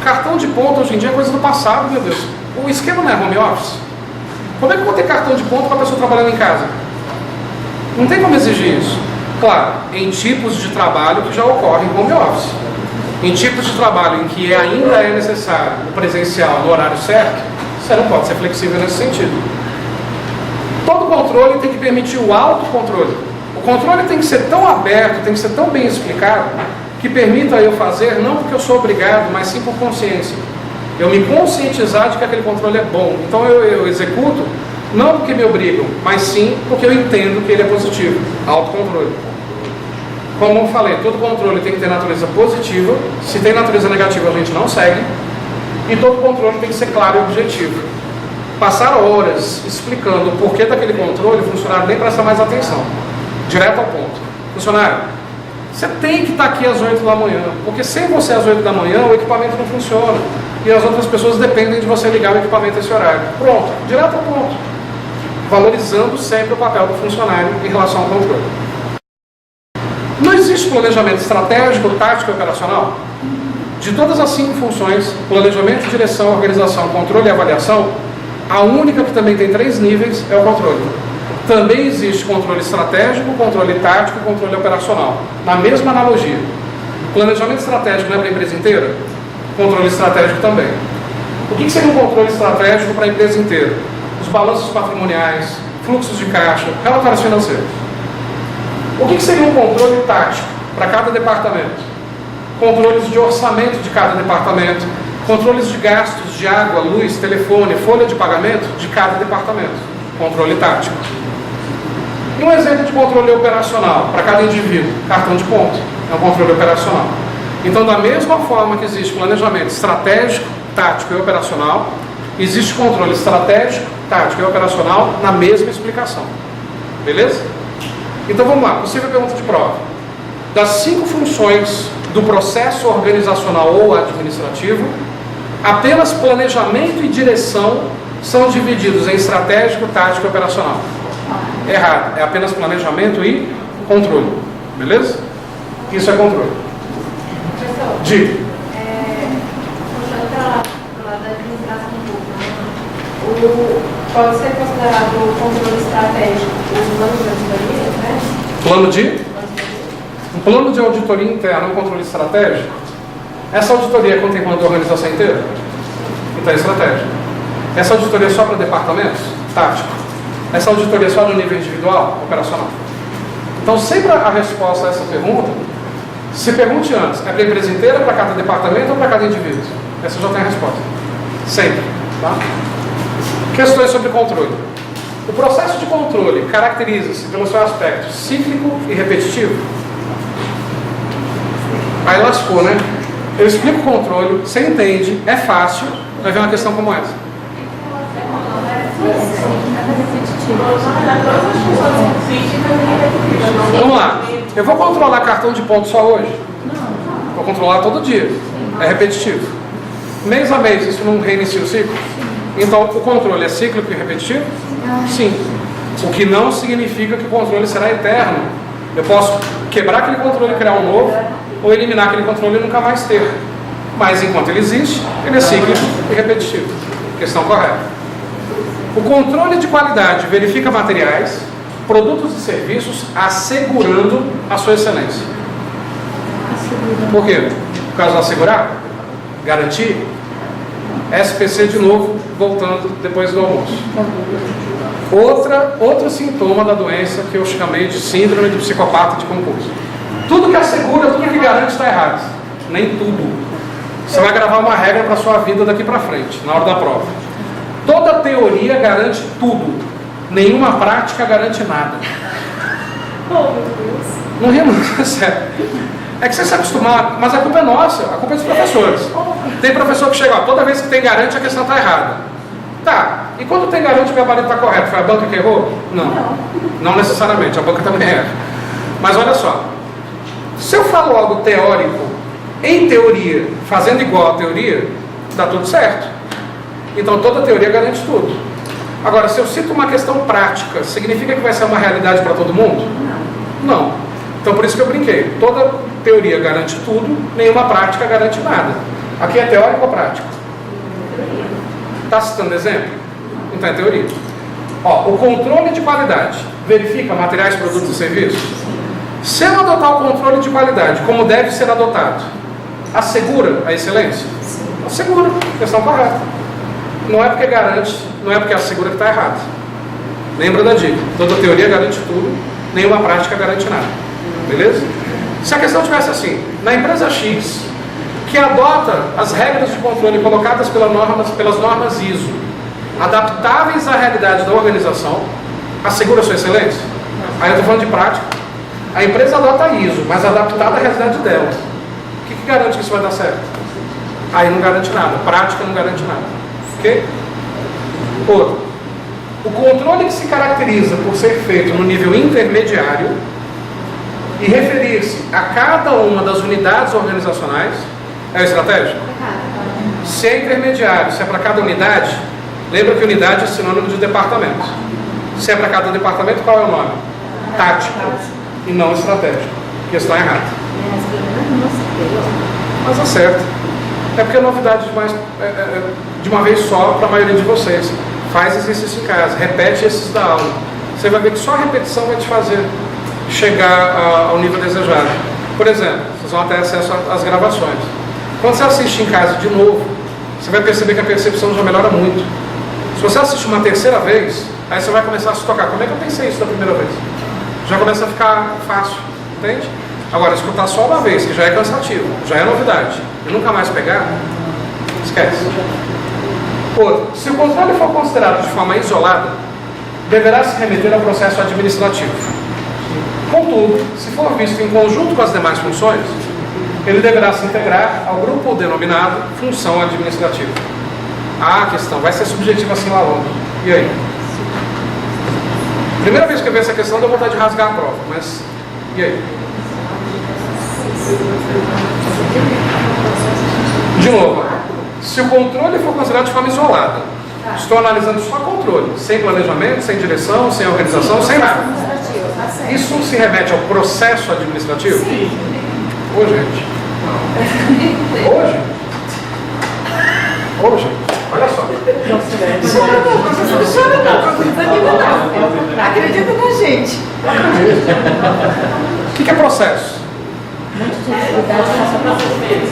Cartão de ponto hoje em dia é coisa do passado, meu Deus. O esquema não é home office? Como é que eu vou ter cartão de ponto para a pessoa trabalhando em casa? Não tem como exigir isso. Claro, em tipos de trabalho que já ocorrem em home office. Em tipos de trabalho em que ainda é necessário o presencial no horário certo, você não pode ser flexível nesse sentido. Todo controle tem que permitir o autocontrole. O controle tem que ser tão aberto, tem que ser tão bem explicado, que permita eu fazer, não porque eu sou obrigado, mas sim por consciência. Eu me conscientizar de que aquele controle é bom. Então eu executo, não porque me obrigam, mas sim porque eu entendo que ele é positivo. Autocontrole. Como eu falei, todo controle tem que ter natureza positiva. Se tem natureza negativa, a gente não segue. E todo controle tem que ser claro e objetivo. Passar horas explicando o porquê daquele controle, o funcionário nem presta mais atenção. Direto ao ponto. Funcionário, você tem que estar aqui às 8 da manhã, porque sem você às 8 da manhã o equipamento não funciona. E as outras pessoas dependem de você ligar o equipamento a esse horário. Pronto, direto ao ponto. Valorizando sempre o papel do funcionário em relação ao controle. Não existe planejamento estratégico, tático e operacional? De todas as 5 funções, planejamento, direção, organização, controle e avaliação, a única que também tem 3 níveis é o controle. Também existe controle estratégico, controle tático e controle operacional. Na mesma analogia. Planejamento estratégico não é para a empresa inteira? Controle estratégico também. O que seria um controle estratégico para a empresa inteira? Os balanços patrimoniais, fluxos de caixa, relatórios financeiros. O que seria um controle tático para cada departamento? Controles de orçamento de cada departamento, controles de gastos de água, luz, telefone, folha de pagamento de cada departamento. Controle tático. E um exemplo de controle operacional para cada indivíduo, cartão de ponto, é um controle operacional. Então, da mesma forma que existe planejamento estratégico, tático e operacional, Existe controle estratégico, tático e operacional na mesma explicação. Beleza? Então vamos lá, possível pergunta de prova. Das 5 funções do processo organizacional ou administrativo, apenas planejamento e direção são divididos em estratégico, tático e operacional. Errado, é apenas planejamento e controle. Beleza? Isso é controle. Professor, Diga. puxando para lado da administração pública, pode ser considerado o controle estratégico o plano de auditoria, né? Plano de? Um plano de auditoria interna, um controle estratégico. Essa auditoria é contemplando a organização inteira? Então é estratégico. Essa auditoria é só para departamentos? Tático. Essa auditoria é só no nível individual? Operacional. Então sempre a resposta a essa pergunta, se pergunte antes, é para a empresa inteira, para cada departamento ou para cada indivíduo? Essa já tem a resposta. Sempre. Tá? Questões sobre controle. O processo de controle caracteriza-se pelo seu aspecto cíclico e repetitivo. Aí lascou, né? Eu explico o controle, você entende, é fácil, vai ver uma questão como essa. Vamos lá. Eu vou controlar cartão de ponto só hoje? Vou controlar todo dia. É repetitivo. Mês a mês, isso não reinicia o ciclo? Então, o controle é cíclico e repetitivo? Sim. O que não significa que o controle será eterno. Eu posso quebrar aquele controle e criar um novo, ou eliminar aquele controle e nunca mais ter. Mas enquanto ele existe, ele é cíclico e repetitivo. Questão correta. O controle de qualidade verifica materiais, produtos e serviços, assegurando a sua excelência. Por quê? Por causa do assegurar? Garantir? SPC de novo, voltando depois do almoço. Outro sintoma da doença que eu chamei de síndrome do psicopata de concurso. Tudo que assegura, tudo que garante está errado. Nem tudo. Você vai gravar uma regra para a sua vida daqui para frente, na hora da prova. Toda teoria garante tudo. Nenhuma prática garante nada. Oh, meu Deus. Não ri muito, é sério. É que você se acostumar, mas a culpa é nossa, a culpa é dos professores. Tem professor que chega, ó, toda vez que tem garante a questão está errada. Tá, e quando tem garante o gabarito está correto, foi a banca que errou? Não. Não necessariamente, a banca também erra. Mas olha só, se eu falo algo teórico, em teoria, fazendo igual a teoria, dá tudo certo. Então toda teoria garante tudo. Agora, se eu cito uma questão prática, significa que vai ser uma realidade para todo mundo? Não. Então por isso que eu brinquei. Toda teoria garante tudo, nenhuma prática garante nada. Aqui é teórico ou prático? Está citando exemplo? Então é teoria. Ó, o controle de qualidade verifica materiais, produtos e serviços? Se eu adotar o controle de qualidade como deve ser adotado, assegura a excelência? Assegura, questão correta. Não é porque garante, não é porque assegura que está errado. Lembra da dica, toda teoria garante tudo, nenhuma prática garante nada. Beleza? Se a questão tivesse assim, na empresa X, que adota as regras de controle colocadas pelas normas ISO, adaptáveis à realidade da organização, assegura a sua excelência? Aí eu estou falando de prática. A empresa adota a ISO, mas adaptada à realidade dela. O que garante que isso vai dar certo? Aí não garante nada. Prática não garante nada. Ok? Outro. O controle que se caracteriza por ser feito no nível intermediário e referir-se a cada uma das unidades organizacionais é o estratégico? Se é intermediário, se é para cada unidade, lembra que unidade é sinônimo de departamento. Se é para cada departamento, qual é o nome? Tático e não estratégico. Questão errada. Mas acerta. É porque é novidade demais, de uma vez só para a maioria de vocês. Faz exercício em casa, repete esses da aula. Você vai ver que só a repetição vai te fazer chegar ao nível desejado. Por exemplo, vocês vão ter acesso às gravações. Quando você assiste em casa de novo, você vai perceber que a percepção já melhora muito. Se você assistir uma terceira vez, aí você vai começar a se tocar. Como é que eu pensei isso da primeira vez? Já começa a ficar fácil, entende? Agora, escutar só uma vez, que já é cansativo, já é novidade, e nunca mais pegar, esquece. Outro, se o controle for considerado de forma isolada, deverá se remeter ao processo administrativo. Contudo, se for visto em conjunto com as demais funções, ele deverá se integrar ao grupo denominado função administrativa. Ah, a questão vai ser subjetiva assim lá longe. E aí? Primeira vez que eu vi essa questão, deu vontade de rasgar a prova, mas e aí? De novo, se o controle for considerado de forma isolada, estou analisando só controle, sem planejamento, sem direção, sem organização, sem nada. Isso se remete ao processo administrativo? Sim. Ô, gente. Hoje? Hoje? Olha só. Acredita na gente. O que é processo?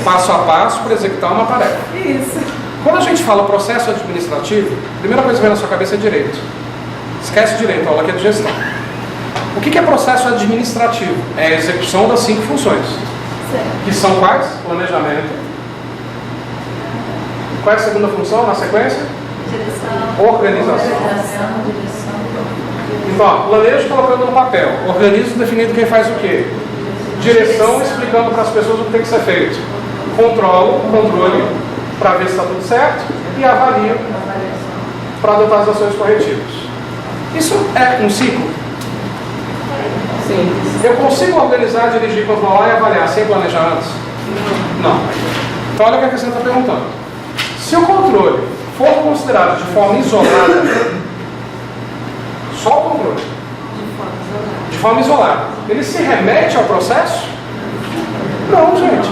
Passo a passo para executar uma tarefa. Isso. Quando a gente fala processo administrativo, a primeira coisa que vem na sua cabeça é direito. Esquece direito, a aula aqui é de gestão. O que é processo administrativo? É a execução das 5 funções. Que são quais? Planejamento. Qual é a segunda função na sequência? Organização. Então, ó, planejo colocando no papel. Organizo definindo quem faz o quê. Direção explicando para as pessoas o que tem que ser feito. Controle para ver se está tudo certo. E avalio para adotar as ações corretivas. Isso é um ciclo? Sim. Eu consigo organizar, dirigir, controlar e avaliar sem planejar antes? Não. Então olha o que a questão está perguntando. Se o controle for considerado de forma isolada, só o controle, de forma isolada, ele se remete ao processo? Não, gente.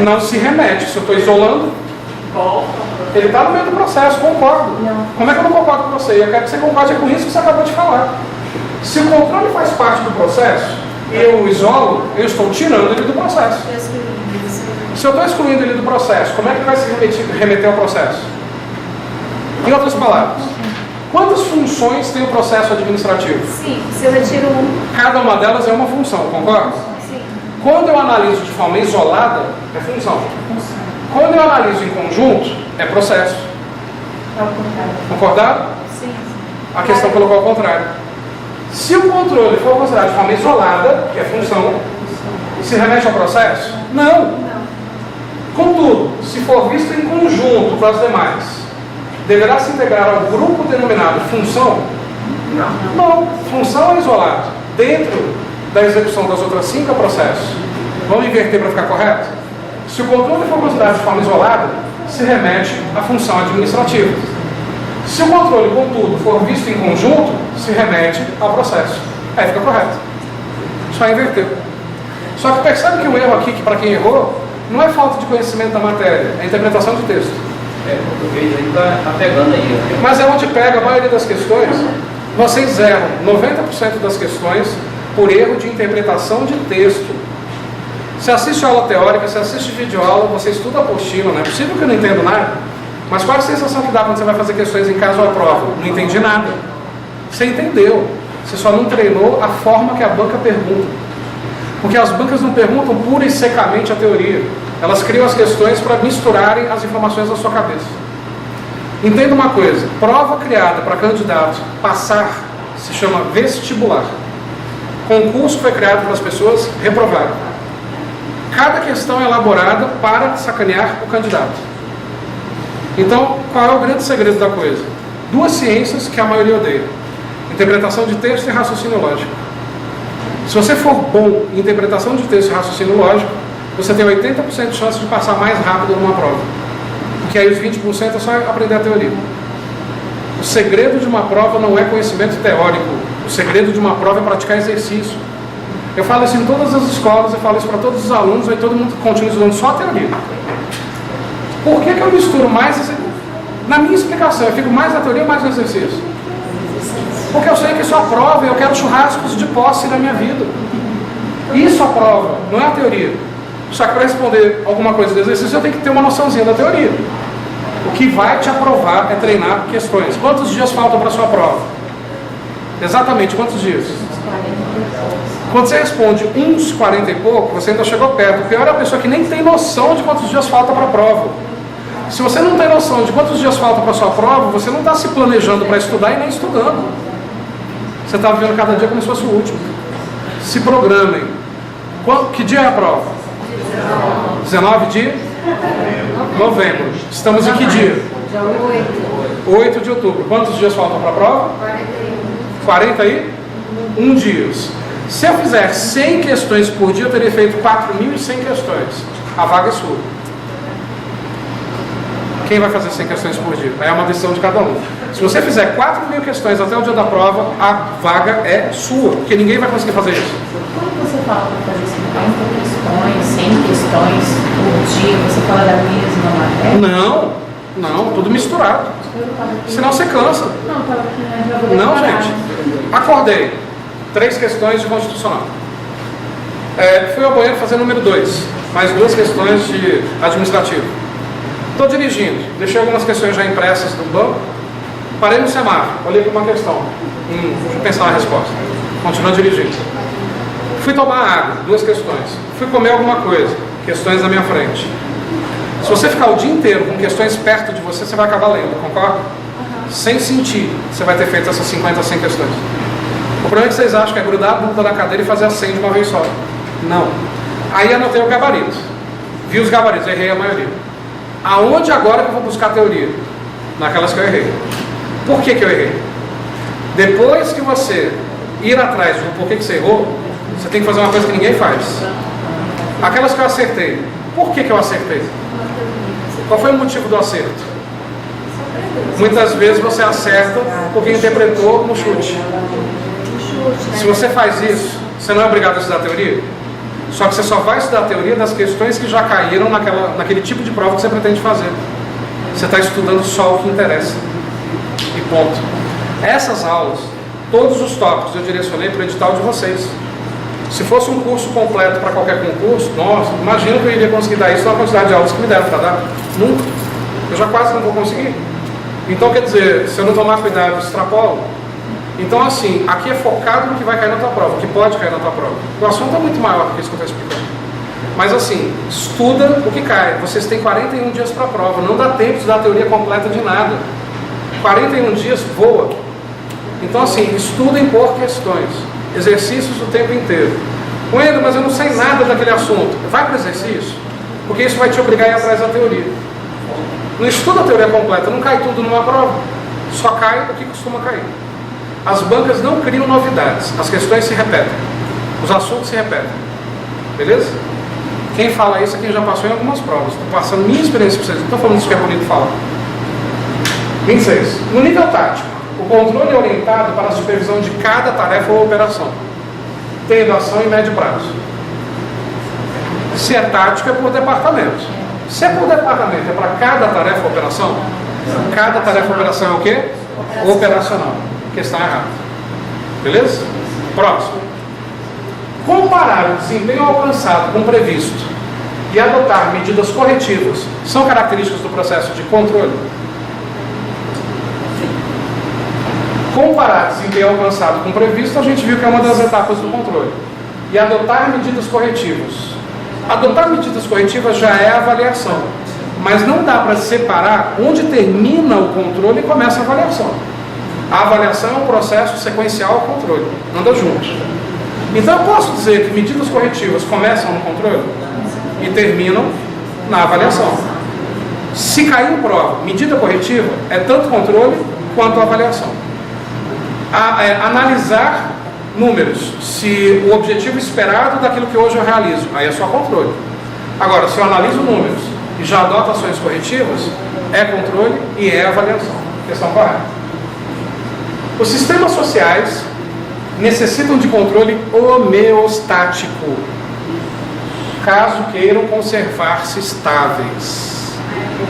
Não se remete. Se eu estou isolando, ele está no meio do processo, concordo. Como é que eu não concordo com você? Eu quero que você concorde com isso que você acabou de falar. Se o controle faz parte do processo e eu o isolo, eu estou tirando ele do processo. Se eu estou excluindo ele do processo, como é que vai se remeter ao processo? Em outras palavras, quantas funções tem o processo administrativo? Sim, se eu retiro um. Cada uma delas é uma função, concorda? Sim. Quando eu analiso de forma isolada, é função. Quando eu analiso em conjunto, é processo. Concordado? Sim. A questão colocou ao contrário. Se o controle for considerado de forma isolada, que é função, se remete ao processo? Não. Contudo, se for visto em conjunto com as demais, deverá se integrar ao grupo denominado função? Não. Função é isolado. Dentro da execução das outras 5 é processo. Vamos inverter para ficar correto? Se o controle for considerado de forma isolada, se remete à função administrativa. Se o controle, contudo, for visto em conjunto, se remete ao processo. Aí fica correto. Só inverteu. Só que percebe que o erro aqui, que para quem errou, não é falta de conhecimento da matéria, é interpretação de texto. O português ainda está pegando aí. Mas é onde pega a maioria das questões. Vocês erram 90% das questões por erro de interpretação de texto. Você assiste aula teórica, você assiste videoaula, você estuda apostila, não é possível que eu não entenda nada. Mas qual é a sensação que dá quando você vai fazer questões em caso à prova? Não entendi nada. Você entendeu. Você só não treinou a forma que a banca pergunta. Porque as bancas não perguntam pura e secamente a teoria. Elas criam as questões para misturarem as informações da sua cabeça. Entenda uma coisa. Prova criada para candidato passar se chama vestibular. Concurso foi criado para as pessoas reprovarem. Cada questão é elaborada para sacanear o candidato. Então, qual é o grande segredo da coisa? 2 ciências que a maioria odeia. Interpretação de texto e raciocínio lógico. Se você for bom em interpretação de texto e raciocínio lógico, você tem 80% de chance de passar mais rápido numa prova. Porque aí os 20% é só aprender a teoria. O segredo de uma prova não é conhecimento teórico. O segredo de uma prova é praticar exercício. Eu falo isso em todas as escolas, eu falo isso para todos os alunos, aí todo mundo continua estudando só a teoria. Por que eu misturo mais? Na minha explicação, eu fico mais na teoria, mais no exercício. Porque eu sei que isso é a prova, eu quero churrascos de posse na minha vida. Isso é a prova, não é a teoria. Só que para responder alguma coisa do exercício, eu tenho que ter uma noçãozinha da teoria. O que vai te aprovar é treinar questões. Quantos dias faltam para a sua prova? Exatamente, quantos dias? Quando você responde uns 40 e pouco, você ainda chegou perto. O pior é a pessoa que nem tem noção de quantos dias falta para a prova. Se você não tem noção de quantos dias falta para a sua prova, você não está se planejando para estudar e nem estudando. Você está vivendo cada dia como se fosse o último. Se programem. Que dia é a prova? 19 de Novembro. Estamos em que dia? Dia 8. 8 de outubro. Quantos dias faltam para a prova? 41 dias. Se eu fizer 100 questões por dia, eu teria feito 4.100 questões. A vaga é sua. Quem vai fazer 100 questões por dia? É uma decisão de cada um. Se você fizer 4.000 questões até o dia da prova, a vaga é sua, porque ninguém vai conseguir fazer isso. Quando você fala para fazer 50 questões, 100 questões por dia, você fala da mesma matéria? Não, tudo misturado. Senão você cansa. Não, estava aqui na jogo. Não, gente. Acordei. 3 questões de constitucional. Fui ao banheiro fazer número 2. Mais 2 questões de administrativo. Estou dirigindo. Deixei algumas questões já impressas no banco. Parei no semáforo. Olhei para uma questão. Deixa eu pensar na resposta. Continuo dirigindo. Fui tomar água. 2 questões. Fui comer alguma coisa. Questões na minha frente. Se você ficar o dia inteiro com questões perto de você, você vai acabar lendo, concorda? Sem sentir, você vai ter feito essas 50, 100 questões. O problema é que vocês acham que é grudar a bunda na cadeira e fazer a 100 de uma vez só. Não. Aí anotei o gabarito. Vi os gabaritos, errei a maioria. Aonde agora que eu vou buscar a teoria? Naquelas que eu errei. Por que eu errei? Depois que você ir atrás do porquê que você errou, você tem que fazer uma coisa que ninguém faz. Aquelas que eu acertei. Por que eu acertei? Qual foi o motivo do acerto? Muitas vezes você acerta porque interpretou no chute. Se você faz isso, você não é obrigado a estudar a teoria? Só que você só vai estudar a teoria das questões que já caíram naquele tipo de prova que você pretende fazer. Você está estudando só o que interessa. E ponto. Essas aulas, todos os tópicos eu direcionei para o edital de vocês. Se fosse um curso completo para qualquer concurso, nossa, imagina que eu iria conseguir dar isso na quantidade de aulas que me deram para dar. Nunca. Eu já quase não vou conseguir. Então, quer dizer, se eu não tomar cuidado, eu extrapolo. Então, assim, aqui é focado no que vai cair na tua prova, que pode cair na tua prova. O assunto é muito maior do que isso que eu estou explicando. Mas, assim, estuda o que cai. Vocês têm 41 dias para a prova. Não dá tempo de estudar a teoria completa de nada. 41 dias voa. Então, assim, estudem por questões. Exercícios o tempo inteiro. Wendel, mas eu não sei nada daquele assunto. Vai para o exercício, porque isso vai te obrigar a ir atrás da teoria. Não estuda a teoria completa, não cai tudo numa prova. Só cai o que costuma cair. As bancas não criam novidades, as questões se repetem, os assuntos se repetem. Beleza? Quem fala isso é quem já passou em algumas provas. Estou passando minha experiência para vocês, não estou falando isso que é bonito falar. 26. No nível tático, o controle é orientado para a supervisão de cada tarefa ou operação, tendo ação em médio prazo. Se é tático, é por departamento. Se é por departamento, é para cada tarefa ou operação? Cada tarefa ou operação é o quê? Operacional. Questão errada. Beleza? Próximo. Comparar o desempenho alcançado com o previsto e adotar medidas corretivas são características do processo de controle? Comparar desempenho alcançado com o previsto, a gente viu que é uma das etapas do controle. E adotar medidas corretivas. Adotar medidas corretivas já é avaliação. Mas não dá para separar onde termina o controle e começa a avaliação. A avaliação é um processo sequencial ao controle. Anda junto. Então eu posso dizer que medidas corretivas começam no controle e terminam na avaliação. Se cair em prova, medida corretiva é tanto controle quanto avaliação. Analisar números, se o objetivo esperado daquilo que hoje eu realizo, aí é só controle. Agora, se eu analiso números e já adoto ações corretivas, é controle e é avaliação. Questão correta. Os sistemas sociais necessitam de controle homeostático, caso queiram conservar-se estáveis.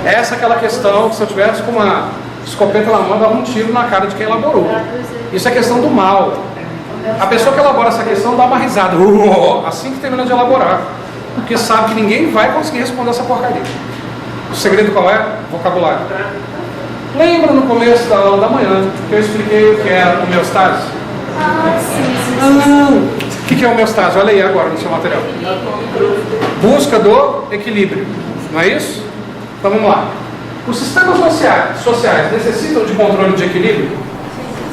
Essa é aquela questão que se eu tivesse com uma escopeta na mão, dava um tiro na cara de quem elaborou. Isso é questão do mal. A pessoa que elabora essa questão dá uma risada, assim que termina de elaborar, porque sabe que ninguém vai conseguir responder essa porcaria. O segredo qual é? Vocabulário. Lembra no começo da aula da manhã que eu expliquei o que é homeostase? O que é homeostase? Olha aí agora no seu material. Busca do equilíbrio, não é isso? Então vamos lá. Os sistemas sociais necessitam de controle de equilíbrio?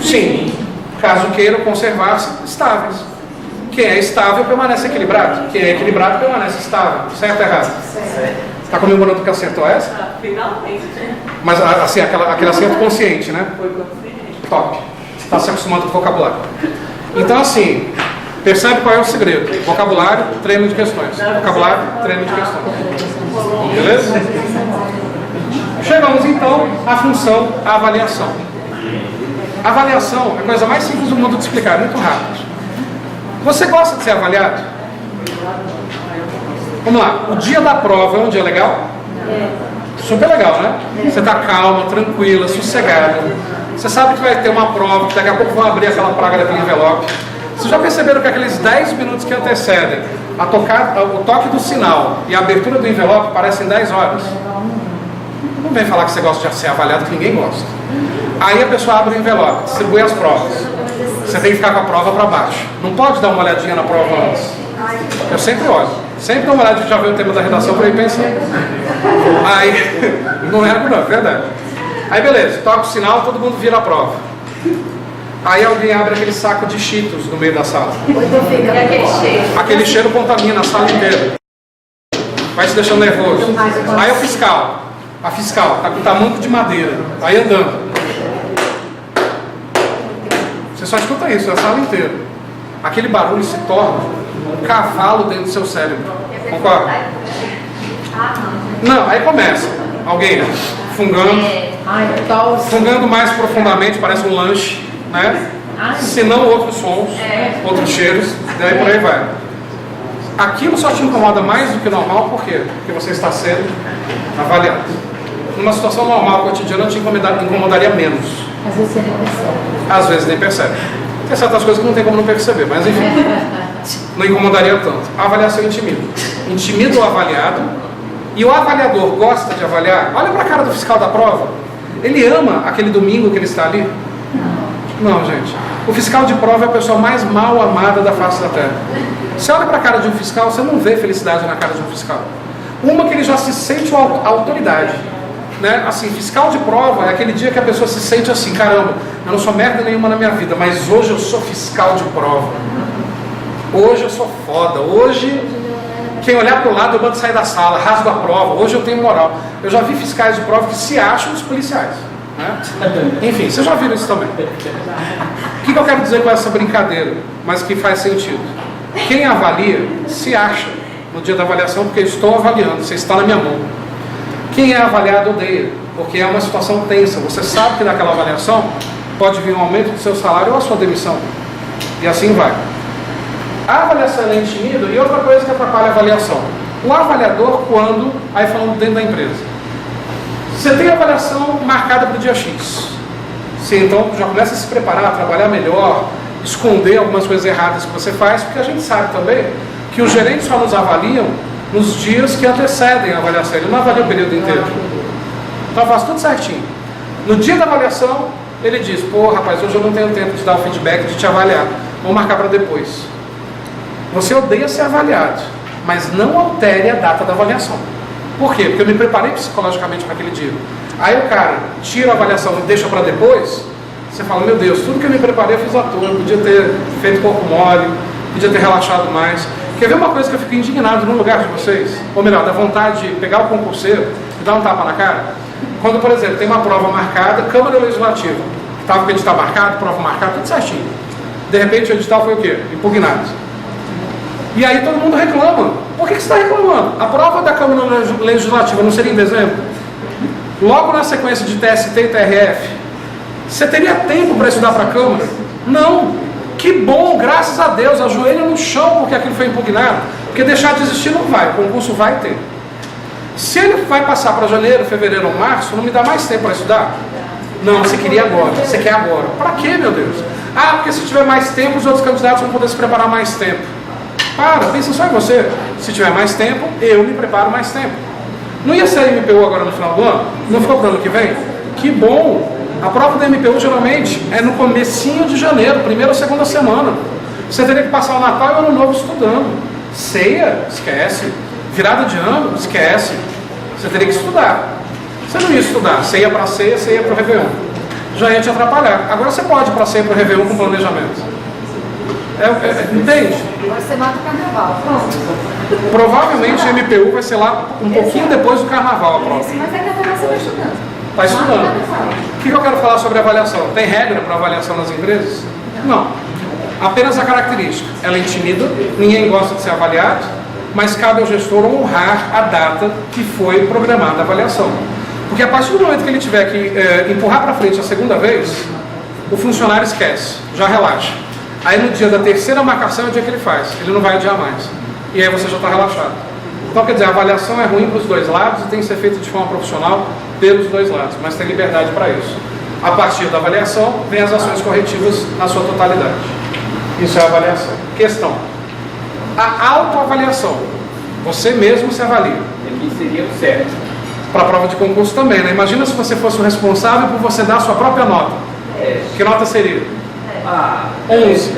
Sim. Caso queiram conservar-se estáveis. Quem é estável permanece equilibrado. Quem é equilibrado permanece estável. Certo ou errado? Certo. Está comemorando que acertou essa? Finalmente. Mas assim, aquele acerto consciente, né? Foi consciente. Top. Está se acostumando com o vocabulário. Então, assim, percebe qual é o segredo. Vocabulário, treino de questões. Vocabulário, treino de questões. Beleza? Chegamos, então, à função, à avaliação. A avaliação é a coisa mais simples do mundo de explicar, muito rápido. Você gosta de ser avaliado? Vamos lá, o dia da prova é um dia legal? Super legal, né? Você está calma, tranquila, sossegada. Você sabe que vai ter uma prova, que daqui a pouco vão abrir aquela praga daquele envelope. Vocês já perceberam que aqueles 10 minutos que antecedem o toque do sinal e a abertura do envelope parecem 10 horas? Não vem falar que você gosta de ser avaliado, que ninguém gosta. Aí a pessoa abre o envelope, distribui as provas. Você tem que ficar com a prova para baixo. Não pode dar uma olhadinha na prova antes. Eu sempre olho. Sempre dou uma olhadinha, já ver o tema da redação para ir pensando. Aí, não é não, é verdade. Aí beleza, toca o sinal, todo mundo vira a prova. Aí alguém abre aquele saco de Cheetos no meio da sala. E aquele cheiro? Aquele cheiro contamina a sala inteira. Vai te deixando nervoso. Aí a fiscal, tá com tamanco de madeira, aí andando. Você só escuta isso, a sala inteira. Aquele barulho se torna um cavalo dentro do seu cérebro. Concorda? Não, aí começa. Alguém fungando mais profundamente, parece um lanche, né? Se não outros sons, outros cheiros, daí por aí vai. Aquilo só te incomoda mais do que normal, por quê? Porque você está sendo avaliado. Numa situação normal, cotidiana, te incomodaria menos. Às vezes você nem percebe. Às vezes nem percebe. Tem certas coisas que não tem como não perceber, mas enfim, não incomodaria tanto. A avaliação intimida. Intimida o avaliado, e o avaliador gosta de avaliar. Olha para a cara do fiscal da prova. Ele ama aquele domingo que ele está ali? Não, gente. O fiscal de prova é a pessoa mais mal amada da face da terra. Você olha para a cara de um fiscal, você não vê felicidade na cara de um fiscal. Uma que ele já se sente a autoridade. Né? Assim, fiscal de prova é aquele dia que a pessoa se sente assim, caramba, eu não sou merda nenhuma na minha vida, mas hoje eu sou fiscal de prova. Hoje eu sou foda. Hoje, quem olhar para o lado, eu mando sair da sala, rasgo a prova. Hoje eu tenho moral. Eu já vi fiscais de prova que se acham os policiais. Né? Enfim, vocês já viram isso também. O que eu quero dizer com essa brincadeira, mas que faz sentido? Quem avalia se acha no dia da avaliação, porque eu estou avaliando, você está na minha mão. Quem é avaliado odeia, porque é uma situação tensa. Você sabe que naquela avaliação pode vir um aumento do seu salário ou a sua demissão. E assim vai. A avaliação é intimida, e outra coisa que atrapalha a avaliação. O avaliador, quando, aí falando dentro da empresa, você tem a avaliação marcada para o dia X. Você então já começa a se preparar, a trabalhar melhor, esconder algumas coisas erradas que você faz, porque a gente sabe também que os gerentes só nos avaliam nos dias que antecedem a avaliação. Ele não avalia o período inteiro. Então faz tudo certinho. No dia da avaliação, ele diz, pô, rapaz, hoje eu não tenho tempo de dar o feedback, de te avaliar. Vou marcar para depois. Você odeia ser avaliado, mas não altere a data da avaliação. Por quê? Porque eu me preparei psicologicamente para aquele dia. Aí o cara tira a avaliação e deixa para depois, você fala, meu Deus, tudo que eu me preparei eu fiz à toa, eu podia ter feito corpo mole, podia ter relaxado mais. Quer ver uma coisa que eu fico indignado no lugar de vocês? Ou melhor, dá vontade de pegar o concurseiro e dar um tapa na cara? Quando, por exemplo, tem uma prova marcada, Câmara Legislativa, estava com o edital marcado, prova marcada, tudo certinho. De repente o edital foi o quê? Impugnado. E aí todo mundo reclama. Por que você está reclamando? A prova da Câmara Legislativa não seria em dezembro? Logo na sequência de TST e TRF, você teria tempo para estudar para a Câmara? Não. Que bom, graças a Deus, ajoelha no chão porque aquilo foi impugnado. Porque deixar de existir não vai, o concurso vai ter. Se ele vai passar para janeiro, fevereiro ou março, não me dá mais tempo para estudar? Não, você queria agora, você quer agora. Para quê, meu Deus? Ah, porque se tiver mais tempo, os outros candidatos vão poder se preparar mais tempo. Pensa só em você. Se tiver mais tempo, eu me preparo mais tempo. Não ia ser MPU agora no final do ano? Não ficou para o ano que vem? Que bom! A prova da MPU geralmente é no comecinho de janeiro, primeira ou segunda semana. Você teria que passar o Natal e o Ano Novo estudando. Ceia, esquece. Virada de ano, esquece. Você teria que estudar. Você não ia estudar. Você ia para a ceia, você ia para o Réveillon. Já ia te atrapalhar. Agora você pode ir para a ceia e para o Réveillon com planejamento. Entende? Você mata o carnaval. Pronto. Provavelmente a MPU vai ser lá um pouquinho depois do carnaval a prova. Mas é que até você está estudando. Está estudando. O que eu quero falar sobre avaliação? Tem regra para avaliação nas empresas? Não. Apenas a característica. Ela intimida, ninguém gosta de ser avaliado, mas cabe ao gestor honrar a data que foi programada a avaliação. Porque a partir do momento que ele tiver que empurrar para frente a segunda vez, o funcionário esquece, já relaxa. Aí no dia da terceira marcação é o dia que ele faz, ele não vai adiar mais. E aí você já está relaxado. Então, quer dizer, a avaliação é ruim para os dois lados e tem que ser feita de forma profissional pelos dois lados, mas tem liberdade para isso. A partir da avaliação, vem as ações corretivas na sua totalidade. Isso é a avaliação. Questão. A autoavaliação. Você mesmo se avalia. Aqui seria o certo. Para a prova de concurso também, né? Imagina se você fosse o responsável por você dar a sua própria nota. Que nota seria? 11.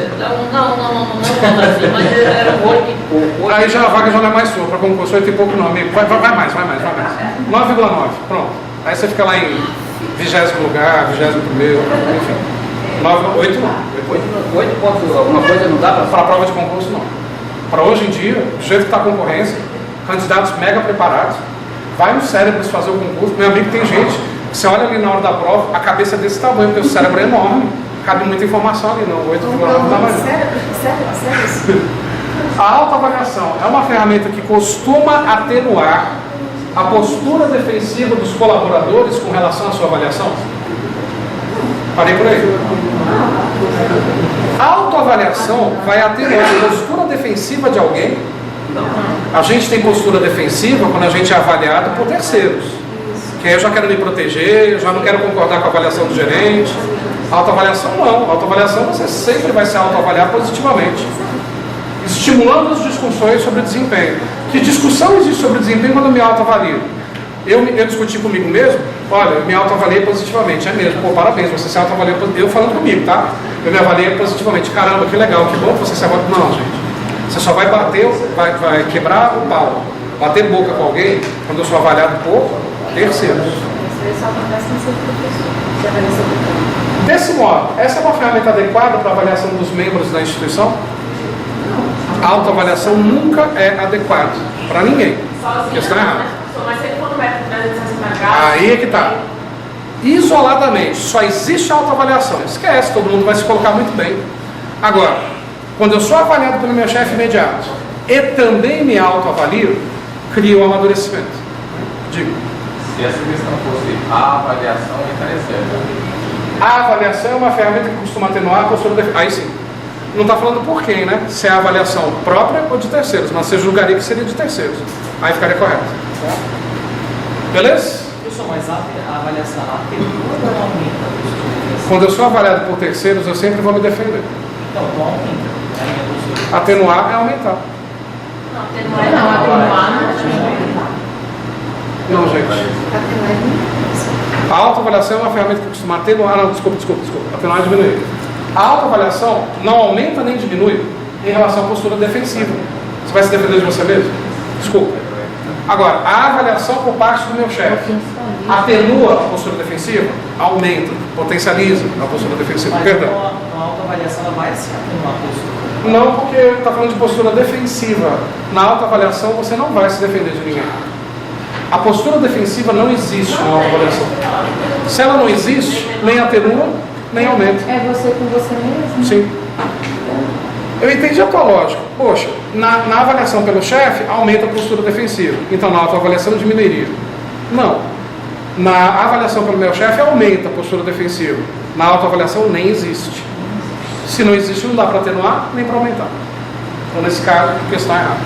Mas era 8 e pouco. Aí já a vaga já não é mais sua, para concurso 8 e pouco não, amigo. Vai mais. 9,9, pronto. Aí você fica lá em 20º lugar, 21º, enfim. 8 não. 8 pontos, alguma coisa não dá Para a prova de concurso não. Para hoje em dia, do jeito que está a concorrência, candidatos mega preparados, vai no cérebro fazer o concurso. Meu amigo, tem gente, você olha ali na hora da prova, a cabeça é desse tamanho, porque o cérebro é enorme. Cabe muita informação ali, não. 8,9 não dá mais. Sério? A autoavaliação é uma ferramenta que costuma atenuar a postura defensiva dos colaboradores com relação à sua avaliação? Parei por aí. A autoavaliação vai atenuar a postura defensiva de alguém. A gente tem postura defensiva quando a gente é avaliado por terceiros. Que aí eu já quero me proteger, eu já não quero concordar com a avaliação do gerente. Autoavaliação não. Autoavaliação você sempre vai se autoavaliar positivamente. Estimulando as discussões sobre desempenho. Que discussão existe sobre desempenho quando eu me autoavalio? Eu discuti comigo mesmo, olha, eu me autoavaliei positivamente, é mesmo, pô, parabéns, você se autoavaliou, eu falando comigo, tá? Eu me avaliei positivamente, caramba, que legal, que bom que você se avalia. Não, gente, você só vai bater, vai quebrar o pau, bater boca com alguém, quando eu sou avaliado por terceiros. Isso acontece no seu professor. Desse modo, essa é uma ferramenta adequada para a avaliação dos membros da instituição? A autoavaliação nunca é adequada para ninguém. Questão errada. Mas se ele for no método de licença na casa... Aí é que está. Isoladamente, só existe autoavaliação. Esquece, todo mundo vai se colocar muito bem. Agora, quando eu sou avaliado pelo meu chefe imediato e também me autoavalio, crio um amadurecimento. Digo. Se essa questão fosse a avaliação, é interessante. A avaliação é uma ferramenta que costuma atenuar a postura defensiva. Aí sim. Não está falando por quem, né? Se é a avaliação própria ou de terceiros, mas você julgaria que seria de terceiros. Aí ficaria correto. Beleza? Professor, mas a avaliação atenua ou aumenta a postura defensiva? Quando eu sou avaliado por terceiros, eu sempre vou me defender. Então, não aumenta a minha postura. Atenuar é aumentar. Não, gente. A autoavaliação é uma ferramenta que costuma atenuar. Não, desculpa. Atenuar é diminuir. A autoavaliação não aumenta nem diminui em relação à postura defensiva. Você vai se defender de você mesmo? Desculpa. Agora, a avaliação por parte do meu chefe atenua a postura defensiva? Aumenta, potencializa a postura defensiva. Mas Perdão. a autoavaliação ela vai se atenuar a postura. Não, porque está falando de postura defensiva. Na autoavaliação você não vai se defender de ninguém. A postura defensiva não existe na autoavaliação. Se ela não existe, nem atenua, nem aumenta. É você com você mesmo? Sim. Eu entendi a tua lógica. Poxa, na avaliação pelo chefe, aumenta a postura defensiva. Então na autoavaliação diminuiria. Não. Na avaliação pelo meu chefe, aumenta a postura defensiva. Na autoavaliação nem existe. Se não existe, não dá para atenuar nem para aumentar. Então nesse caso, a questão é errada.